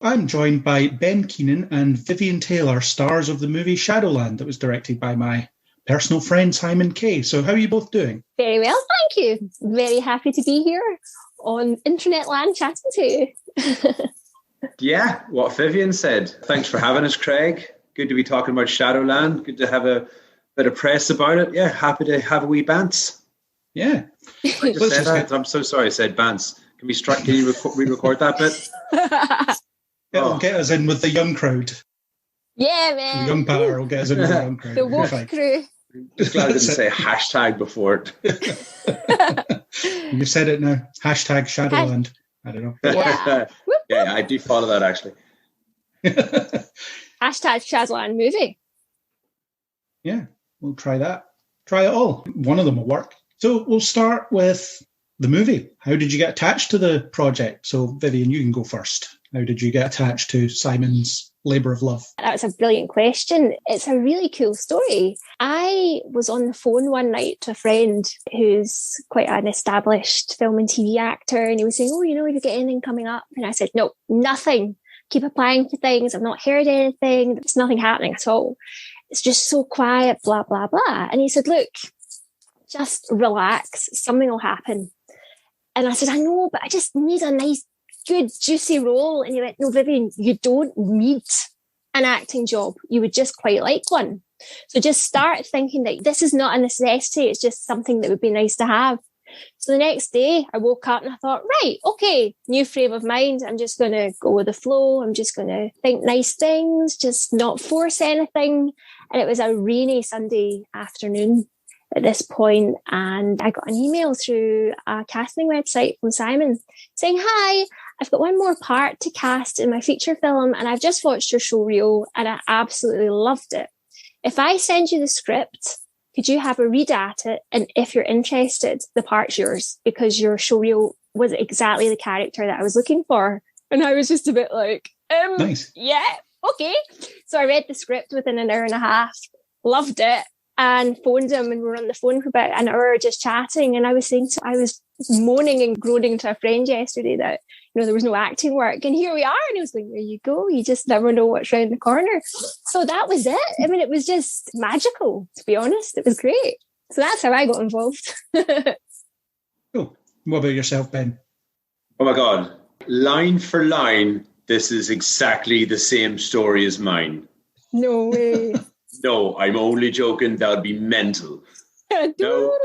I'm joined by Ben Keenan and Vivien Taylor, stars of the movie Shadowland that was directed by my personal friend Simon Kay. So how are you both doing? Very well, thank you. Very happy to be here on internet land chatting to you. Yeah, what Vivien said. Thanks for having us, Craig. Good to be talking about Shadowland. Good to have a bit of press about it. Yeah, happy to have a wee bants. Yeah. I just said that. I'm so sorry I said bants. Can you re-record that bit? It'll get us in with the young crowd. Yeah, man. The young power will get us in with the young crowd. The woke crew. Just glad I didn't say hashtag before it. You've said it now. Hashtag Shadowland. I don't know. Yeah. Yeah, I do follow that actually. Hashtag Shadowland movie. Yeah, we'll try that. Try it all. One of them will work. So we'll start with the movie. How did you get attached to the project? So Vivien, you can go first. How did you get attached to Simon's labour of love? That was a brilliant question. It's a really cool story. I was on the phone one night to a friend who's quite an established film and TV actor, and he was saying, have you got anything coming up? And I said, no, nothing. Keep applying for things. I've not heard anything. There's nothing happening at all. It's just so quiet, blah, blah, blah. And he said, look, just relax. Something will happen. And I said, I know, but I just need a nice, good, juicy role. And he went, no, Vivien, you don't need an acting job. You would just quite like one. So just start thinking that this is not a necessity. It's just something that would be nice to have. So the next day I woke up and I thought, right, okay, new frame of mind. I'm just going to go with the flow. I'm just going to think nice things, just not force anything. And it was a rainy Sunday afternoon at this point, and I got an email through a casting website from Simon saying, hi, I've got one more part to cast in my feature film, and I've just watched your show reel and I absolutely loved it. If I send you the script, could you have a read at it? And if you're interested, the part's yours, because your show reel was exactly the character that I was looking for. And I was just a bit like, nice. Yeah, okay. So I read the script within an hour and a half, loved it, and phoned him, and we were on the phone for about an hour just chatting. And I was moaning and groaning to a friend yesterday that, there was no acting work. And here we are. And he was like, there you go. You just never know what's around the corner. So that was it. I mean, it was just magical, to be honest. It was great. So that's how I got involved. Cool. What about yourself, Ben? Oh my God. Line for line, this is exactly the same story as mine. No way. No, I'm only joking. That would be mental. No,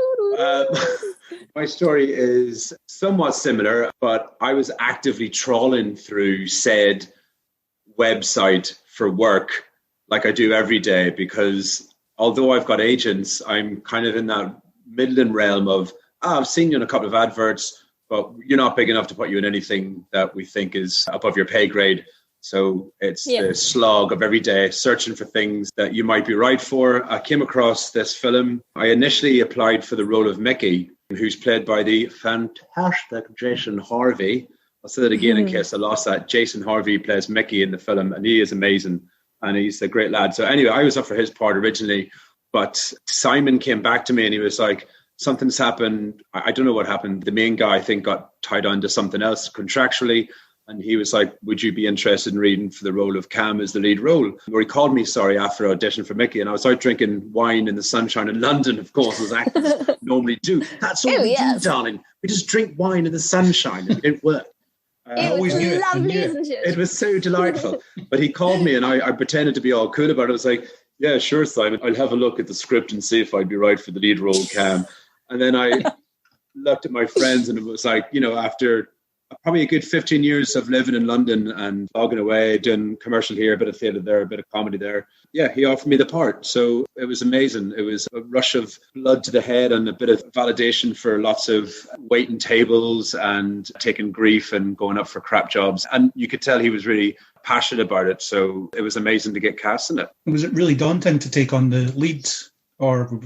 my story is somewhat similar, but I was actively trawling through said website for work like I do every day, because although I've got agents, I'm kind of in that middling realm of, I've seen you in a couple of adverts, but you're not big enough to put you in anything that we think is above your pay grade. So it's the slog of every day searching for things that you might be right for. I came across this film. I initially applied for the role of Mickey, who's played by the fantastic Jason Harvey. I'll say that again in case I lost that. Jason Harvey plays Mickey in the film, and he is amazing. And he's a great lad. So anyway, I was up for his part originally, but Simon came back to me and he was like, something's happened. I don't know what happened. The main guy, I think, got tied on to something else contractually. And he was like, would you be interested in reading for the role of Cam as the lead role? Or he called me, after audition for Mickey. And I was out drinking wine in the sunshine in London, of course, as actors normally do. That's all we do, darling. We just drink wine in the sunshine. And it worked. I always knew it. It was so delightful. But he called me and I pretended to be all cool about it. I was like, yeah, sure, Simon. I'll have a look at the script and see if I'd be right for the lead role, Cam. And then I looked at my friends and it was like, after probably a good 15 years of living in London and bogging away, doing commercial here, a bit of theatre there, a bit of comedy there. Yeah, he offered me the part. So it was amazing. It was a rush of blood to the head and a bit of validation for lots of waiting tables and taking grief and going up for crap jobs. And you could tell he was really passionate about it. So it was amazing to get cast in it. Was it really daunting to take on the leads, or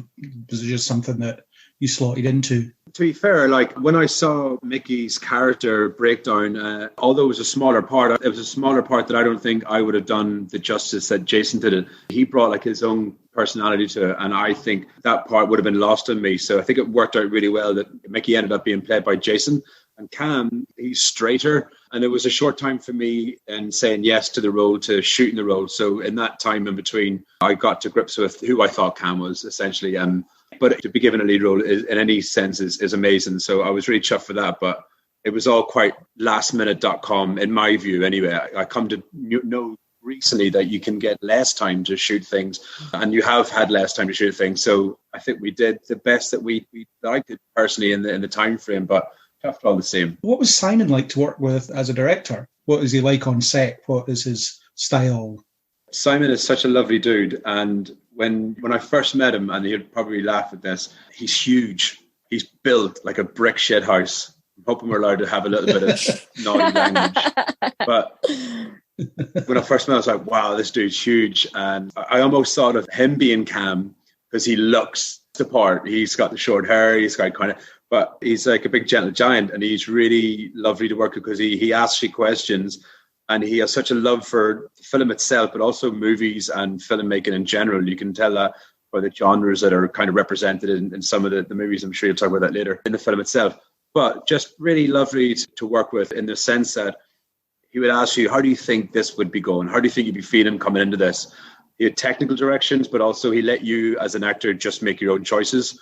was it just something that you slotted into? To be fair, like when I saw Mickey's character breakdown, although it was a smaller part that I don't think I would have done the justice that Jason did it. He brought like his own personality to it, and I think that part would have been lost on me. So I think it worked out really well that Mickey ended up being played by Jason. And Cam, he's straighter, and it was a short time for me in saying yes to the role, to shooting the role. So in that time in between, I got to grips with who I thought Cam was, essentially. But to be given a lead role in any sense is amazing. So I was really chuffed for that. But it was all quite lastminute.com, in my view, anyway. I come to know recently that you can get less time to shoot things, and you have had less time to shoot things. So I think we did the best that I could personally in the time frame, but tough all the same. What was Simon like to work with as a director? What is he like on set? What is his style? Simon is such a lovely dude, and when I first met him, and he'd probably laugh at this, he's huge. He's built like a brick shit house. I'm hoping we're allowed to have a little bit of naughty language. But when I first met him, I was like, wow, this dude's huge. And I almost thought of him being Cam because he looks the part. He's got the short hair, he's got but he's like a big gentle giant, and he's really lovely to work with because he asks you questions, and he has such a love for the film itself, but also movies and filmmaking in general. You can tell that by the genres that are kind of represented in some of the movies. I'm sure you'll talk about that later in the film itself. But just really lovely to work with in the sense that he would ask you, how do you think this would be going? How do you think you'd be feeling coming into this? He had technical directions, but also he let you as an actor just make your own choices.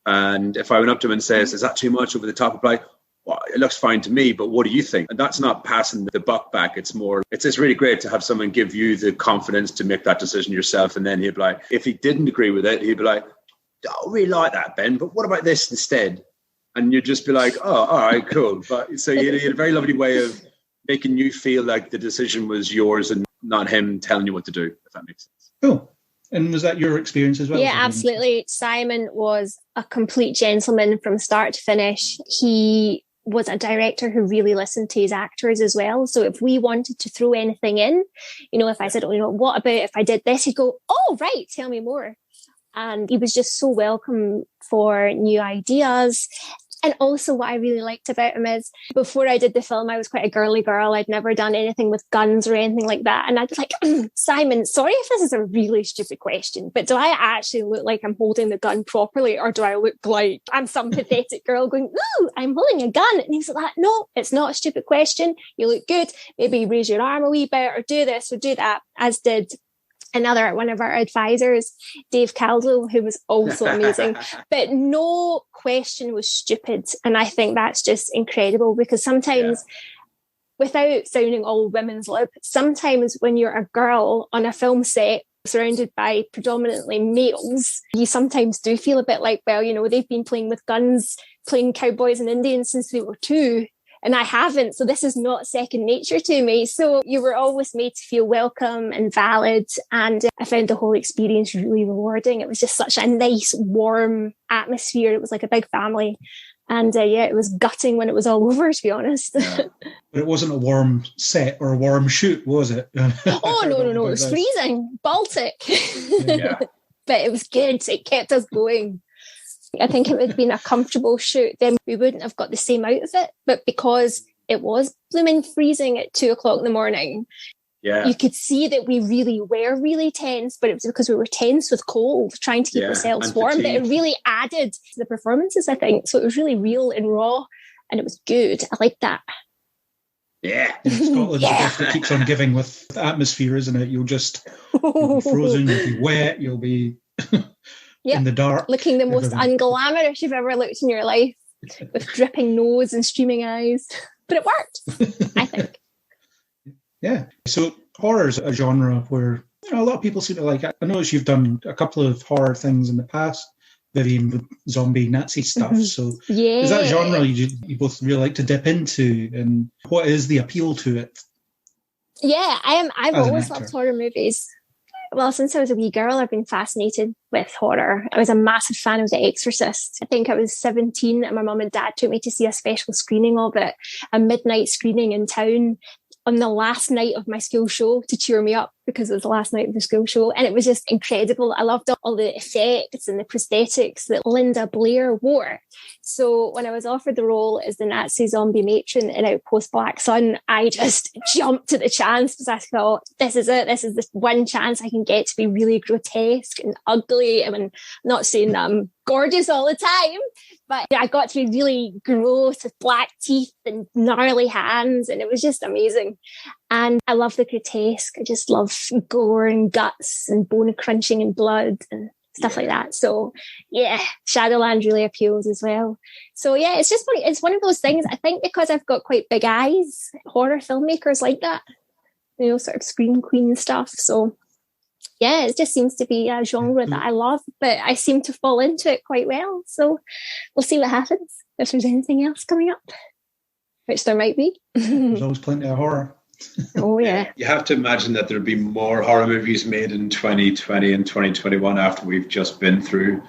And if I went up to him and says, is that too much over the top? I'd be like, well, it looks fine to me, but what do you think? And that's not passing the buck back. It's really great to have someone give you the confidence to make that decision yourself. And then he'd be like, if he didn't agree with it, he'd be like, I really like that, Ben, but what about this instead? And you'd just be like, oh, all right, cool. But so he had a very lovely way of making you feel like the decision was yours and not him telling you what to do, if that makes sense. Cool. And was that your experience as well? Yeah, absolutely. Simon was a complete gentleman from start to finish. He was a director who really listened to his actors as well. So if we wanted to throw anything in, if I said, what about if I did this? He'd go, oh, right, tell me more. And he was just so welcome for new ideas. And also what I really liked about him is before I did the film, I was quite a girly girl. I'd never done anything with guns or anything like that. And I'd be like, Simon, sorry if this is a really stupid question, but do I actually look like I'm holding the gun properly? Or do I look like I'm some pathetic girl going, ooh, I'm holding a gun? And he's like, no, it's not a stupid question. You look good. Maybe raise your arm a wee bit or do this or do that, as did one of our advisors, Dave Caldwell, who was also amazing. But no question was stupid. And I think that's just incredible because sometimes, without sounding all women's lib, sometimes when you're a girl on a film set surrounded by predominantly males, you sometimes do feel a bit like, well, they've been playing with guns, playing cowboys and Indians since they were 2. And I haven't, so this is not second nature to me. So you were always made to feel welcome and valid. And I found the whole experience really rewarding. It was just such a nice, warm atmosphere. It was like a big family. And it was gutting when it was all over, to be honest. Yeah. But it wasn't a warm set or a warm shoot, was it? Oh, no. It was freezing. Baltic. Yeah. But it was good. It kept us going. I think it would have been a comfortable shoot, then we wouldn't have got the same out of it. But because it was blooming freezing at 2:00 in the morning, you could see that we really were really tense, but it was because we were tense with cold, trying to keep ourselves warm. But it really added to the performances, I think. So it was really real and raw, and it was good. I like that. Yeah. Scotland's the gift that keeps on giving with the atmosphere, isn't it? You'll be frozen, you'll be wet, you'll be... in the dark. Looking the most unglamorous you've ever looked in your life, with dripping nose and streaming eyes. But it worked, I think. Yeah. So horror is a genre where a lot of people seem to like it. I notice you've done a couple of horror things in the past, Vivien, with zombie Nazi stuff. So is that a genre you both really like to dip into? And what is the appeal to it? Yeah, I've always loved horror movies. Well, since I was a wee girl, I've been fascinated with horror. I was a massive fan of The Exorcist. I think I was 17 and my mum and dad took me to see a special screening of it, a midnight screening in town. on the last night of my school show to cheer me up because it was the last night of the school show. And it was just incredible. I loved all the effects and the prosthetics that Linda Blair wore. So when I was offered the role as the Nazi zombie matron in Outpost Black Sun, I just jumped at the chance because I thought, this is it. This is the one chance I can get to be really grotesque and ugly. I mean, I'm not saying that I'm gorgeous all the time, but I got to be really gross with black teeth and gnarly hands, and it was just amazing. And I love the grotesque. I just love gore and guts and bone crunching and blood and stuff like that. So yeah, Shadowland really appeals as well. So yeah, it's just funny. It's one of those things, I think, because I've got quite big eyes, horror filmmakers like that, you know, sort of scream queen stuff. So yeah, it just seems to be a genre that I love, but I seem to fall into it quite well. So we'll see what happens, if there's anything else coming up, which there might be. There's always plenty of horror. Oh, yeah. You have to imagine that there'll be more horror movies made in 2020 and 2021 after we've just been through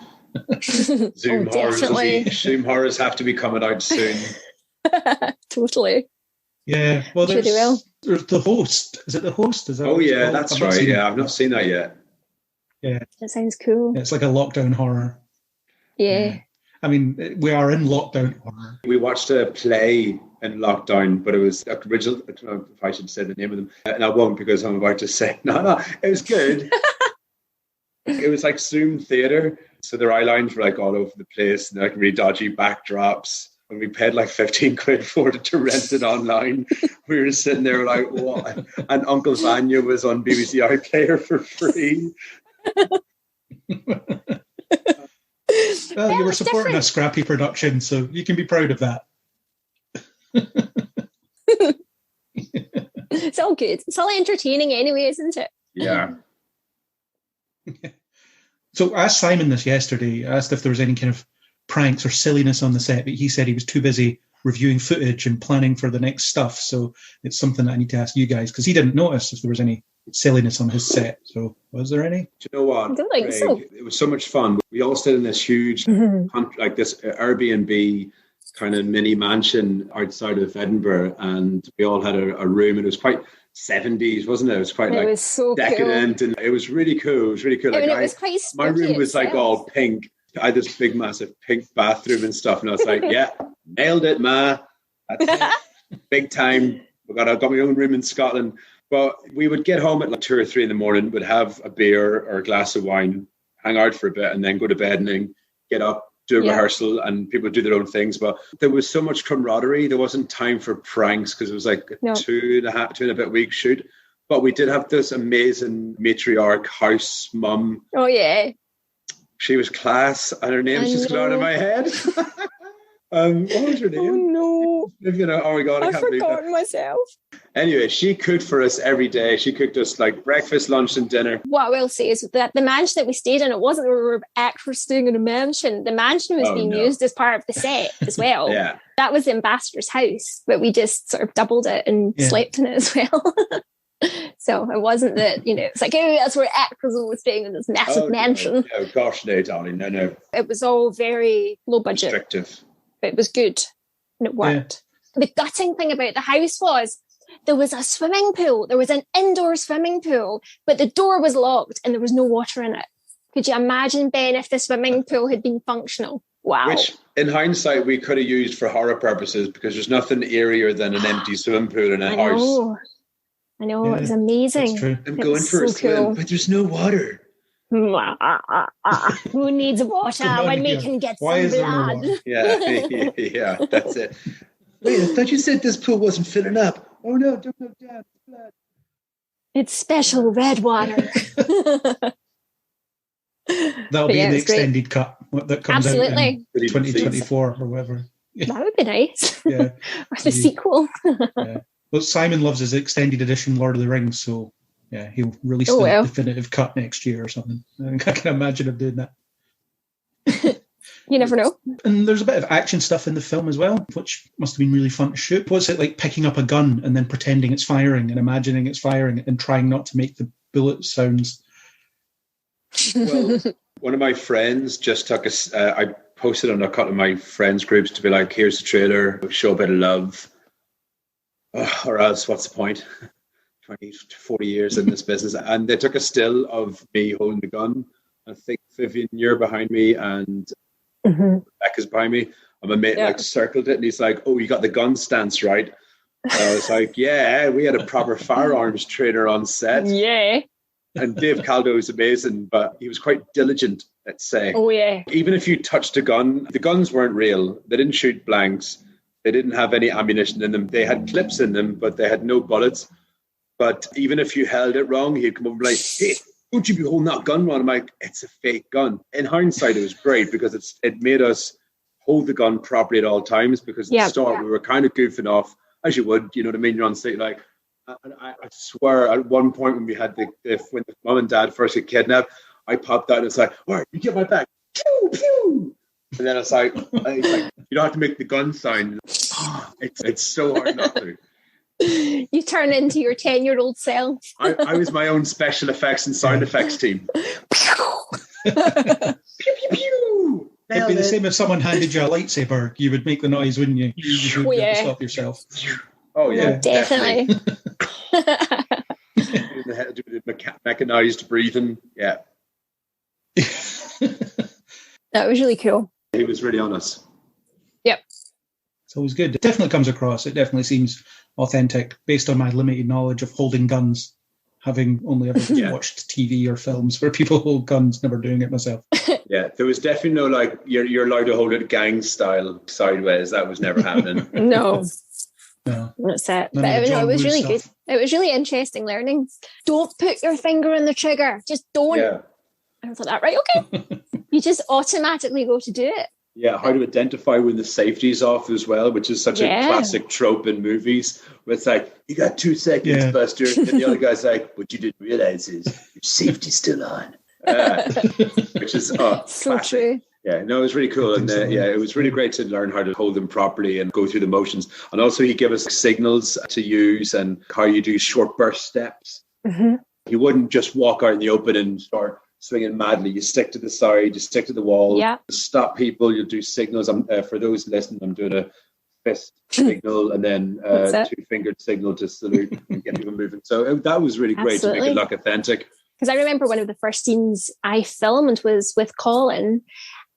Zoom horrors. Zoom horrors have to be coming out soon. Totally. Yeah, well, there's The Host. Is it The Host? Is that that's right. Yeah, I've not seen that yet. Yeah. That sounds cool. It's like a lockdown horror. Yeah. I mean, we are in lockdown horror. We watched a play in lockdown, but it was original. I don't know if I should say the name of them. And I won't, because I'm about to say, no, it was good. It was like Zoom theatre. So their eye lines were like all over the place and like really dodgy backdrops. And we paid like 15 quid for it to rent it online. We were sitting there like, what? And Uncle Vanya was on BBC iPlayer for free. Well, you were supporting a scrappy production, so you can be proud of that. It's all good. It's all entertaining anyway, isn't it? Yeah. So I asked Simon this yesterday. I asked if there was any kind of pranks or silliness on the set, but he said he was too busy reviewing footage and planning for the next stuff. So it's something that I need to ask you guys, because he didn't notice if there was any silliness on his set. So was there any? Do you know what? I don't think so. It was so much fun. We all stayed in this huge, like this Airbnb kind of mini mansion outside of Edinburgh, and we all had a room, and it was quite 70s, wasn't it? It was quite was so decadent, cool. And it was really cool. It was really cool. I mean, it was quite spooky. My room was itself. like all pink. I had this big, massive pink bathroom and stuff, and I was like, "Yeah, nailed it, ma! That's it. Big time. I got my own room in Scotland." But we would get home at like 2 or 3 in the morning, would have a beer or a glass of wine, hang out for a bit, and then go to bed, and then get up, do a rehearsal, and people would do their own things. But there was so much camaraderie. There wasn't time for pranks because it was like two and a bit week shoot. But we did have this amazing matriarch house mum. Oh yeah. She was class, and her name's just gone out of my head. What was her name? Oh no! Oh my God, I can't believe that. I've forgotten myself. Anyway, she cooked for us every day. She cooked us like breakfast, lunch, and dinner. What I will say is that the mansion that we stayed in, it wasn't that we were actually staying in a mansion. The mansion was being used as part of the set as well. Yeah. That was the ambassador's house, but we just sort of doubled it and slept in it as well. So it wasn't that, it's like, oh, that's where actors were staying in this massive mansion. No, gosh, no, darling, no. It was all very low budget. Restrictive. But it was good and it worked. Yeah. The gutting thing about the house was there was a swimming pool. There was an indoor swimming pool, but the door was locked and there was no water in it. Could you imagine, Ben, if the swimming pool had been functional? Wow. Which, in hindsight, we could have used for horror purposes, because there's nothing eerier than an empty swimming pool in a house. I know, it was amazing. That's true. I'm going for a swim, but there's no water. Who needs water when we can get some blood? Yeah, that's it. Wait, I thought you said this pool wasn't filling up. Oh no, don't go down. Blood. It's special red water. That'll be the extended cut that comes out in 2024 or whatever. That would be nice. Yeah. Or the sequel. Yeah. Well, Simon loves his extended edition Lord of the Rings, so yeah, he'll release the definitive cut next year or something. I can imagine him doing that. You never know. And there's a bit of action stuff in the film as well, which must have been really fun to shoot. What's it like picking up a gun and then pretending it's firing and imagining it's firing and trying not to make the bullet sounds? Well, one of my friends just took I posted on a couple of my friends' groups to be like, here's the trailer, show a bit of love. or else what's the point? 20, 40 years in this business. And they took a still of me holding the gun. I think, Vivien, you're behind me and Rebecca's behind me. And my mate like circled it and he's like, oh, you got the gun stance right. I was like, yeah, we had a proper firearms trainer on set. Yeah. And Dave Caldo is amazing, but he was quite diligent, let's say. Oh, yeah. Even if you touched a gun, the guns weren't real. They didn't shoot blanks. They didn't have any ammunition in them. They had clips in them, but they had no bullets. But even if you held it wrong, he'd come over and like, hey, don't you be holding that gun wrong? I'm like, it's a fake gun. In hindsight, it was great because it made us hold the gun properly at all times, because at the start we were kind of goofing off, as you would, you know what I mean? You're on stage, like, I swear at one point when we had when the mom and dad first get kidnapped, I popped out and it's like, all right, you get my back. Pew, pew. And then it's like, you don't have to make the gun sign. It's so hard not to. You turn into your 10-year-old self. I was my own special effects and sound effects team. Pew, pew, pew. It'd be the same if someone handed you a lightsaber. You would make the noise, wouldn't you? You would have to stop yourself. Oh, yeah. Definitely. Mechanized breathing. Yeah. That was really cool. He was really on us. Yep. It's always good. It definitely comes across. It definitely seems authentic based on my limited knowledge of holding guns, having only ever watched TV or films where people hold guns, never doing it myself. Yeah, there was definitely no like you're allowed to hold it gang style sideways. That was never happening. No. That's it. But it was really good. It was really interesting learning. Don't put your finger on the trigger. Just don't. Yeah. I was like, that right? Okay. You just automatically go to do it. Yeah, how to identify when the safety's off as well, which is such a classic trope in movies. Where it's like, you got 2 seconds, Buster. And the other guy's like, what you didn't realize is your safety's still on. Which is so classic. True. Yeah, no, it was really cool. And it was really great to learn how to hold them properly and go through the motions. And also he gave us signals to use and how you do short burst steps. Mm-hmm. He wouldn't just walk out in the open and start swinging madly. You stick to the side, you stick to the wall, stop people, you do signals. For those listening, I'm doing a fist signal and then 2-fingered signal to salute and get people moving. So that was really great to make it look authentic. Because I remember one of the first scenes I filmed was with Colin,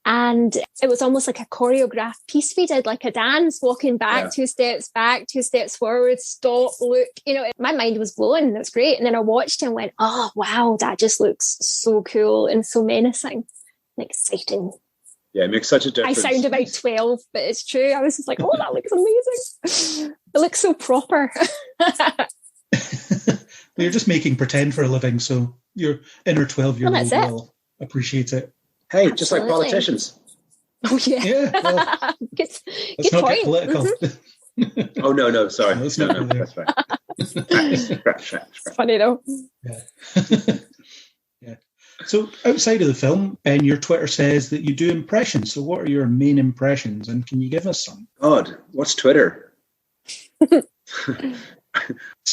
and it was almost like a choreographed piece. We did like a dance, walking back, 2 steps back, 2 steps forward, stop, look. You know, my mind was blown. It was great. And then I watched it and went, oh, wow, that just looks so cool and so menacing and exciting. Yeah, it makes such a difference. I sound about 12, but it's true. I was just like, oh, that looks amazing. It looks so proper. You're just making pretend for a living, so your inner 12-year-old will appreciate it. Hey, just like politicians. Oh, yeah. Yeah. Well, let's not point. get political. Mm-hmm. Oh, no, sorry. No, that's right. Funny, though. Yeah. So outside of the film, and your Twitter says that you do impressions. So what are your main impressions, and can you give us some? God, what's Twitter?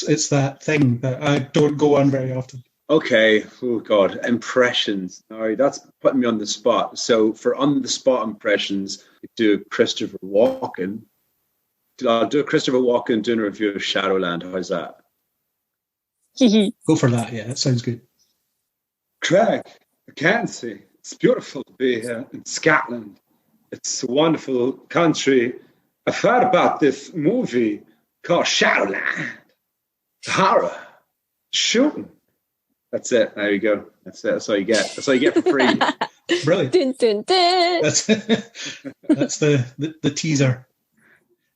It's that thing that I don't go on very often. Okay. Oh, God. Impressions. All right. That's putting me on the spot. So for on-the-spot impressions, I do Christopher Walken. I'll do a Christopher Walken doing a review of Shadowland. How's that? Go for that. Yeah, that sounds good. Craig, I can't see. It's beautiful to be here in Scotland. It's a wonderful country. I've heard about this movie called Shadowland. Horror. Shooting. That's it. There you go. That's it. That's all you get. That's all you get for free. Brilliant. Dun, dun, dun. That's the teaser.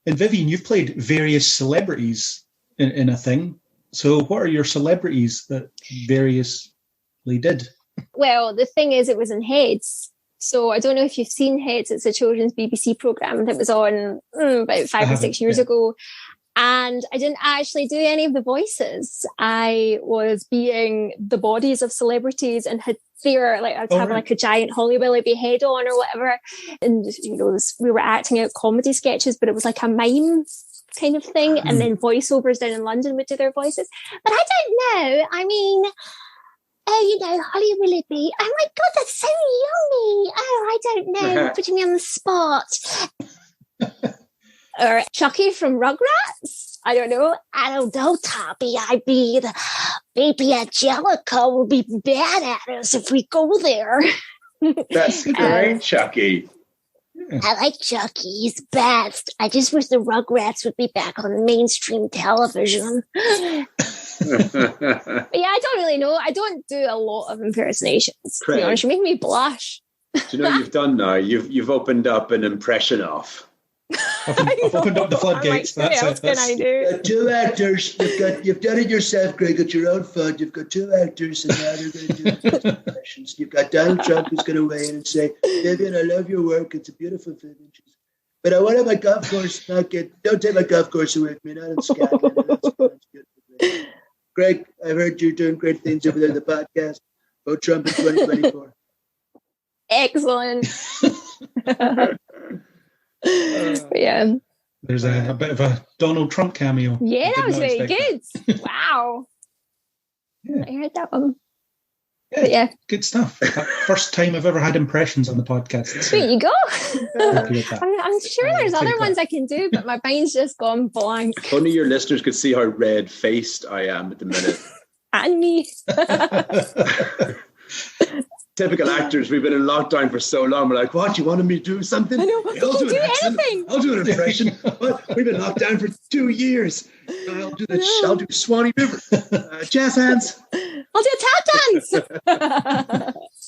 And Vivien, you've played various celebrities in a thing. So what are your celebrities that variously did? Well, the thing is, it was in Heads. So I don't know if you've seen Heads. It's a children's BBC programme that was on about 5 or 6 years ago. And I didn't actually do any of the voices. I was being the bodies of celebrities and had theatre, like I'd have like a giant Holly Willoughby head on or whatever. And, you know, we were acting out comedy sketches, but it was like a mime kind of thing. And then voiceovers down in London would do their voices. But I don't know. I mean, you know, Holly Willoughby. Oh my God, that's so yummy. Oh, I don't know. Putting me on the spot. Or Chucky from Rugrats. I don't know, Toppy. Baby Angelica will be bad at us if we go there. That's great, Chucky. I like Chucky. He's best. I just wish the Rugrats would be back on mainstream television. But yeah, I don't really know. I don't do a lot of impersonations. Craig, to be honest, you make me blush. Do you know what you've done now? You've opened up an impression off. I've opened up the floodgates. Like, That's it. I do? Two actors. You've done it yourself, Greg. At your own fund. You've got two actors, and now they're going to do impressions. You've got Donald Trump who's going to weigh in and say, "Vivien, I love your work. It's a beautiful film. But I want my golf course. Don't take my golf course away from me. Not in Scotland." Greg, I've heard you're doing great things over there in the podcast. Vote Trump in 2024. Excellent. Yeah. There's a bit of a Donald Trump cameo. Yeah, that was very good. Wow. Yeah. I heard that one. But yeah. Good stuff. First time I've ever had impressions on the podcast. Sweet, you go. Happy with that. I'm sure there's other ones I can do, but my mind's just gone blank. If only your listeners could see how red-faced I am at the minute. And me. Typical actors, we've been in lockdown for so long. We're like, what? You wanted me to do something? I know. I'll do an accent. Anything. I'll do an impression. What? We've been locked down for 2 years. I'll do Swanee River. Jazz hands. I'll do tap dance.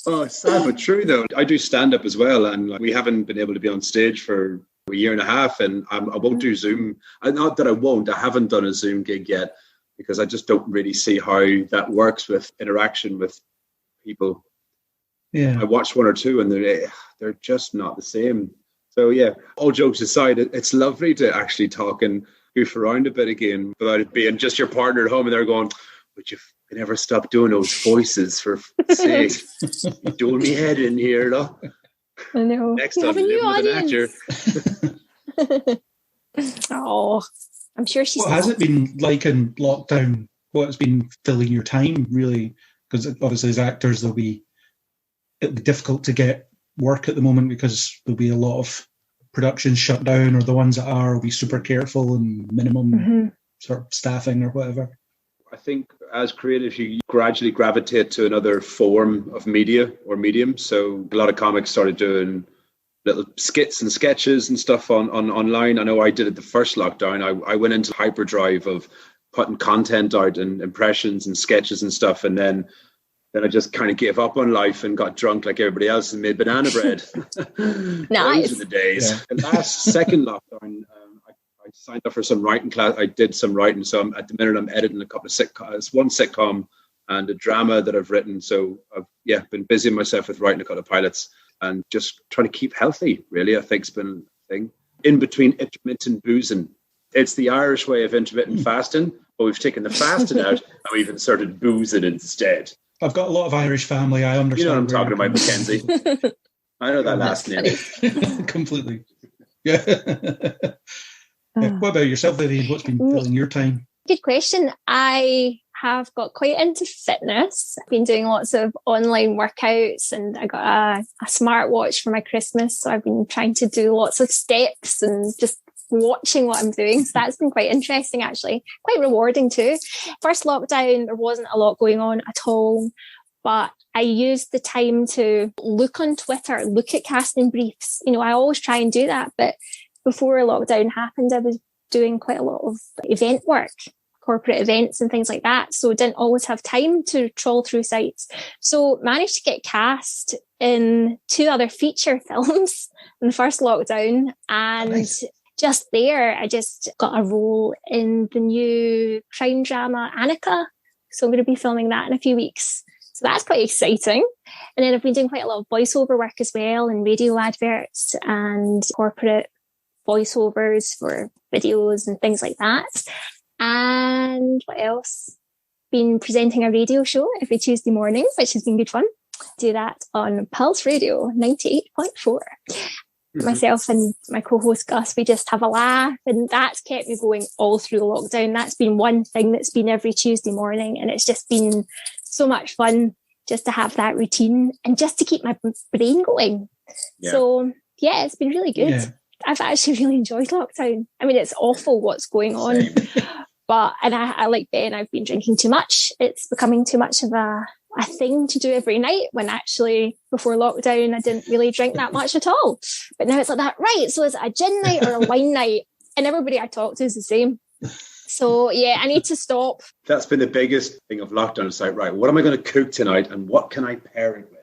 Oh, it's sad but true, though. I do stand-up as well, and we haven't been able to be on stage for a year and a half, and I won't do Zoom. Not that I won't. I haven't done a Zoom gig yet because I just don't really see how that works with interaction with people. Yeah, I watched one or two and they're just not the same. So yeah, all jokes aside, it's lovely to actually talk and goof around a bit again without it being just your partner at home and they're going, would you never stop doing those voices for sake? You're doing me head in here, look. I know. Next time, live with an actor. Oh, I'm sure she's. What has it been like in lockdown? What's been filling your time, really? Because obviously as actors, it'll be difficult to get work at the moment because there'll be a lot of productions shut down, or the ones that are will be super careful and minimum sort of staffing or whatever. I think as creatives, you gradually gravitate to another form of media or medium. So a lot of comics started doing little skits and sketches and stuff on online. I know I did it the first lockdown. I went into hyperdrive of putting content out and impressions and sketches and stuff, and then I just kind of gave up on life and got drunk like everybody else and made banana bread. Nice. Those are the days. Yeah. The last second lockdown, I signed up for some writing class. I did some writing. So at the minute I'm editing a couple of sitcoms, one sitcom and a drama that I've written. So I've been busying myself with writing a couple of pilots and just trying to keep healthy, really, I think has been a thing. In between intermittent boozing. It's the Irish way of intermittent fasting, but we've taken the fasting out and we've inserted boozing instead. I've got a lot of Irish family. I understand. You know what I'm talking about, Mackenzie. I know that last name. Completely. Yeah. What about yourself, Vivien? What's been filling your time? Good question. I have got quite into fitness. I've been doing lots of online workouts and I got a smartwatch for my Christmas. So I've been trying to do lots of steps and just watching what I'm doing. So that's been quite interesting, actually. Quite rewarding too. First lockdown, there wasn't a lot going on at all, but I used the time to look on Twitter, look at casting briefs. You know, I always try and do that, but before lockdown happened, I was doing quite a lot of event work, corporate events and things like that. So didn't always have time to trawl through sites. So managed to get cast in 2 other feature films in the first lockdown. And nice. Just there, I just got a role in the new crime drama, Annika. So I'm going to be filming that in a few weeks. So that's quite exciting. And then I've been doing quite a lot of voiceover work as well, and radio adverts and corporate voiceovers for videos and things like that. And what else? Been presenting a radio show every Tuesday morning, which has been good fun. Do that on Pulse Radio 98.4. Myself and my co-host Gus, we just have a laugh, and that's kept me going all through the lockdown. That's been one thing that's been every Tuesday morning, and it's just been so much fun just to have that routine and just to keep my brain going. Yeah. So yeah, it's been really good. Yeah. I've actually really enjoyed lockdown. I mean, it's awful what's going on. But, and I like Ben, I've been drinking too much. It's becoming too much of a thing to do every night, when actually before lockdown, I didn't really drink that much at all. But now it's like that, right? So is it a gin night or a wine night? And everybody I talk to is the same. So yeah, I need to stop. That's been the biggest thing of lockdown. It's like, right, what am I going to cook tonight and what can I pair it with?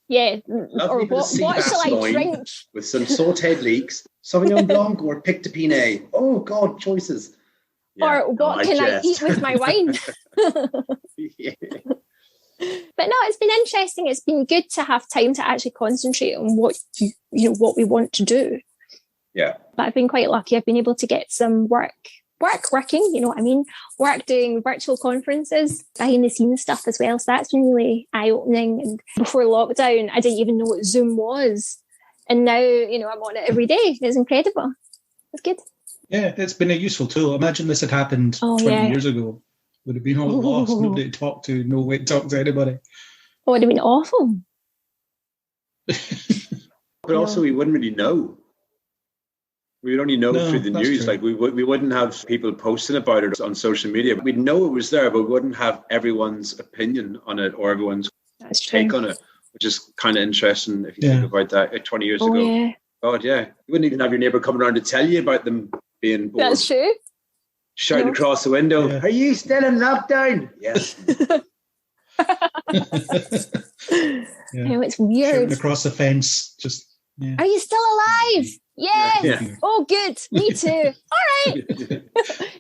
Yeah. Or what shall I drink? With some sauteed leeks, Sauvignon Blanc or Pic de Pinay. Oh God, choices. Yeah. Or what can I eat with my wine? Yeah. But no, it's been interesting. It's been good to have time to actually concentrate on what what we want to do. Yeah. But I've been quite lucky. I've been able to get some working, you know what I mean? Work doing virtual conferences, behind the scenes stuff as well. So that's been really eye-opening. And before lockdown, I didn't even know what Zoom was. And now, I'm on it every day. It's incredible. It's good. Yeah, it's been a useful tool. Imagine this had happened 20 years ago. Would have been all lost. Nobody to talk to, no way to talk to anybody. Oh, it would have been awful. But also, we wouldn't really know. We would only know through the news. True. Like we wouldn't have people posting about it on social media. We'd know it was there, but we wouldn't have everyone's opinion on it or everyone's take on it, which is kind of interesting if you think about that 20 years ago. Yeah. God, yeah. You wouldn't even have your neighbour coming around to tell you about them being bored. That's true. Shouting across the window, Are you still in lockdown? Yes. It's weird. Shouting across the fence, just... Yeah. Are you still alive? Yes. Yeah. Oh, good. Me too. All right.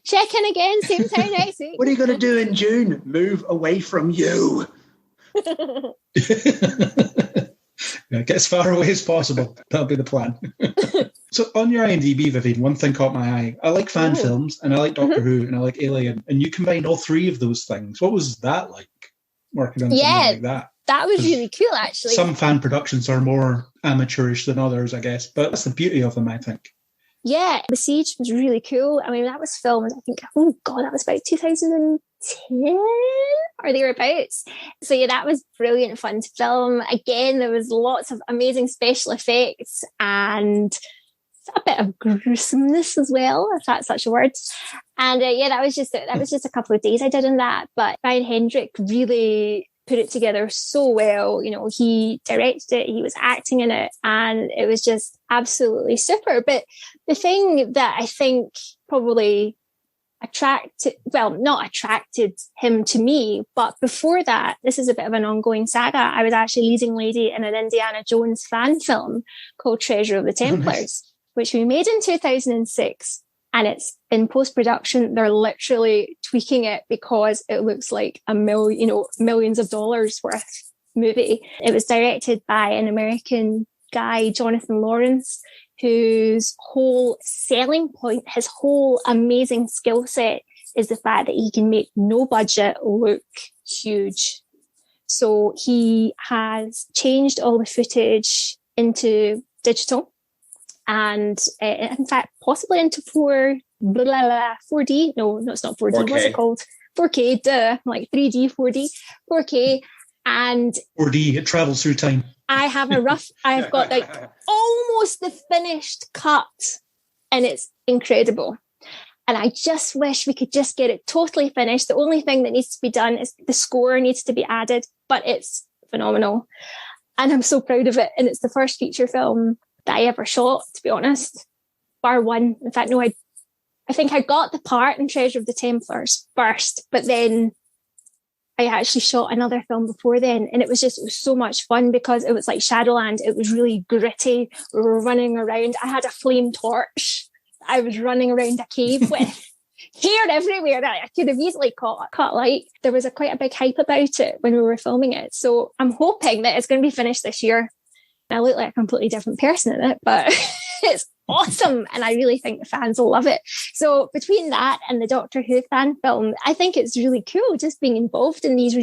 Check in again, same time next week. What are you going to do in June? Move away from you. Get as far away as possible. That'll be the plan. So on your IMDb, Vivien, one thing caught my eye. I like fan films, and I like Doctor Who, and I like Alien, and you combined all three of those things. What was that like, working on something like that? That was really cool, actually. Some fan productions are more amateurish than others, I guess, but that's the beauty of them, I think. Yeah, The Siege was really cool. I mean, that was filmed, I think, that was about 2010 or thereabouts. So yeah, that was brilliant fun to film. Again, there was lots of amazing special effects and a bit of gruesomeness as well, if that's such a word. And that was just a couple of days I did in that. But Brian Hendrick really put it together so well. He directed it, he was acting in it, and it was just absolutely super. But the thing that I think probably not attracted him to me, but before that, this is a bit of an ongoing saga. I was actually leading lady in an Indiana Jones fan film called Treasure of the Templars, which we made in 2006. And it's in post-production, they're literally tweaking it because it looks like a millions of dollars worth movie. It was directed by an American guy, Jonathan Lawrence, whose whole selling point, his whole amazing skill set is the fact that he can make no budget look huge. So he has changed all the footage into digital. And in fact, possibly into 4D. No, it's not 4D. 4K. What's it called? 4K, duh. Like 3D, 4D, 4K. And 4D, it travels through time. I've got like almost the finished cut, and it's incredible. And I just wish we could just get it totally finished. The only thing that needs to be done is the score needs to be added, but it's phenomenal. And I'm so proud of it. And it's the first feature film that I ever shot, to be honest, bar one. In fact, no, I think I got the part in Treasure of the Templars first, but then I actually shot another film before then, and it was so much fun because it was like Shadowland. It was really gritty. We were running around. I had a flame torch I was running around a cave with. Hair everywhere that I could have easily caught light. There was quite a big hype about it when we were filming it. So I'm hoping that it's going to be finished this year. I look like a completely different person in it, but it's awesome. And I really think the fans will love it. So between that and the Doctor Who fan film, I think it's really cool just being involved in these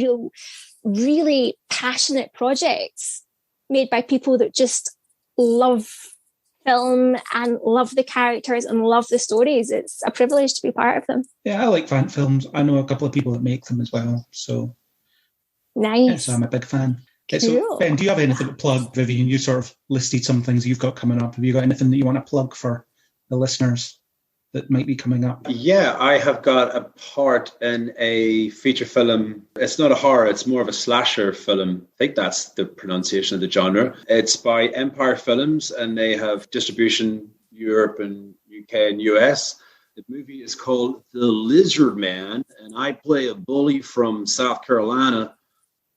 really passionate projects made by people that just love film and love the characters and love the stories. It's a privilege to be part of them. Yeah, I like fan films. I know a couple of people that make them as well. So nice. Yeah, so I'm a big fan. Okay, so Cool. Ben, do you have anything to plug, Vivien? You sort of listed some things you've got coming up. Have you got anything that you want to plug for the listeners that might be coming up? Yeah, I have got a part in a feature film. It's not a horror, it's more of a slasher film. I think that's the pronunciation of the genre. It's by Empire Films, and they have distribution Europe and UK and US. The movie is called The Lizard Man, and I play a bully from South Carolina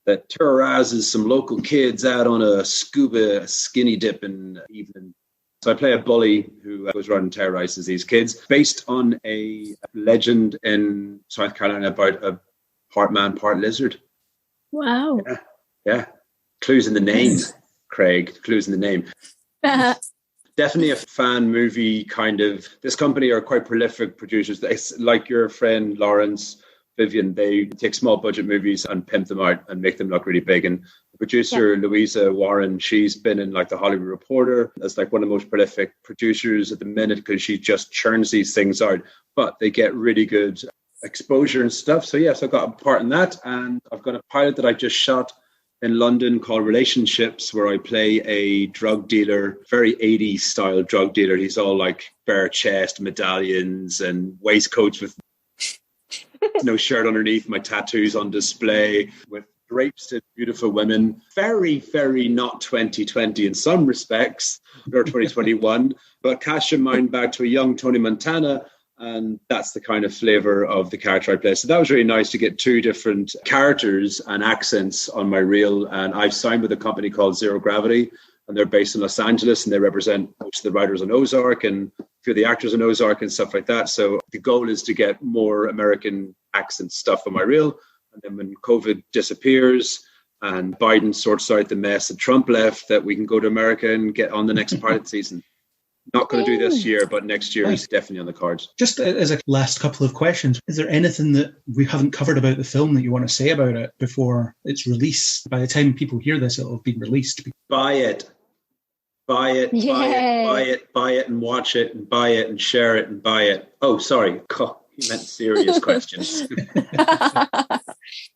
that terrorizes some local kids out on a scuba skinny dipping evening. So I play a bully who goes around and terrorizes these kids, based on a legend in South Carolina about a part man, part lizard. Wow. Yeah. Clues in the name, Craig. Clues in the name. Definitely a fan movie kind of. This company are quite prolific producers. It's like your friend Lawrence, Vivien. They take small budget movies and pimp them out and make them look really big. And the producer, Louisa Warren, she's been in like the Hollywood Reporter as like one of the most prolific producers at the minute, because she just churns these things out. But they get really good exposure and stuff. So yes, I've got a part in that. And I've got a pilot that I just shot in London called Relationships, where I play a drug dealer, very 80s style drug dealer. He's all like bare chest, medallions and waistcoats with no shirt underneath, my tattoos on display, with drapes to beautiful women. Very, very not 2020 in some respects, or 2021, but cast your mind back to a young Tony Montana. And that's the kind of flavor of the character I play. So that was really nice to get two different characters and accents on my reel. And I've signed with a company called Zero Gravity, and they're based in Los Angeles, and they represent most of the writers on Ozark and a few of the actors on Ozark and stuff like that. So the goal is to get more American accent stuff on my reel. And then when COVID disappears and Biden sorts out the mess that Trump left, that we can go to America and get on the next pilot season. Not going to do this year, but next year is definitely on the cards. Just as a last couple of questions, is there anything that we haven't covered about the film that you want to say about it before it's released? By the time people hear this, it'll have been released. Buy it. Buy it, buy it, buy it, buy it, and watch it, and buy it, and share it, and buy it. Oh, sorry. You meant serious questions.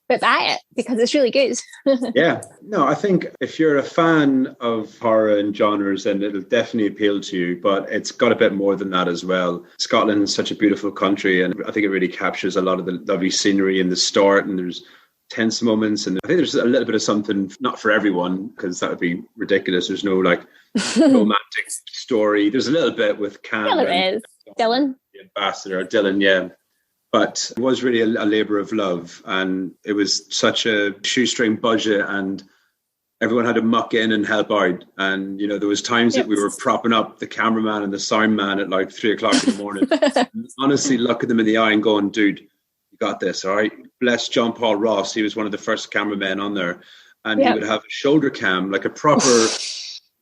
But buy it, because it's really good. Yeah. No, I think if you're a fan of horror and genres, then it'll definitely appeal to you. But it's got a bit more than that as well. Scotland is such a beautiful country, and I think it really captures a lot of the lovely scenery in the start, and there's tense moments, and I think there's a little bit of something, not for everyone, because that would be ridiculous. There's no like romantic story. There's a little bit with Cam. Yeah, there is. Dylan. The ambassador, Dylan, yeah. But it was really a labour of love, and it was such a shoestring budget, and everyone had to muck in and help out. And, you know, there was times that we were propping up the cameraman and the sound man at like 3 o'clock in the morning. Honestly, looking them in the eye and going, dude, you got this, all right? Bless John Paul Ross. He was one of the first cameramen on there. And he would have a shoulder cam, like a proper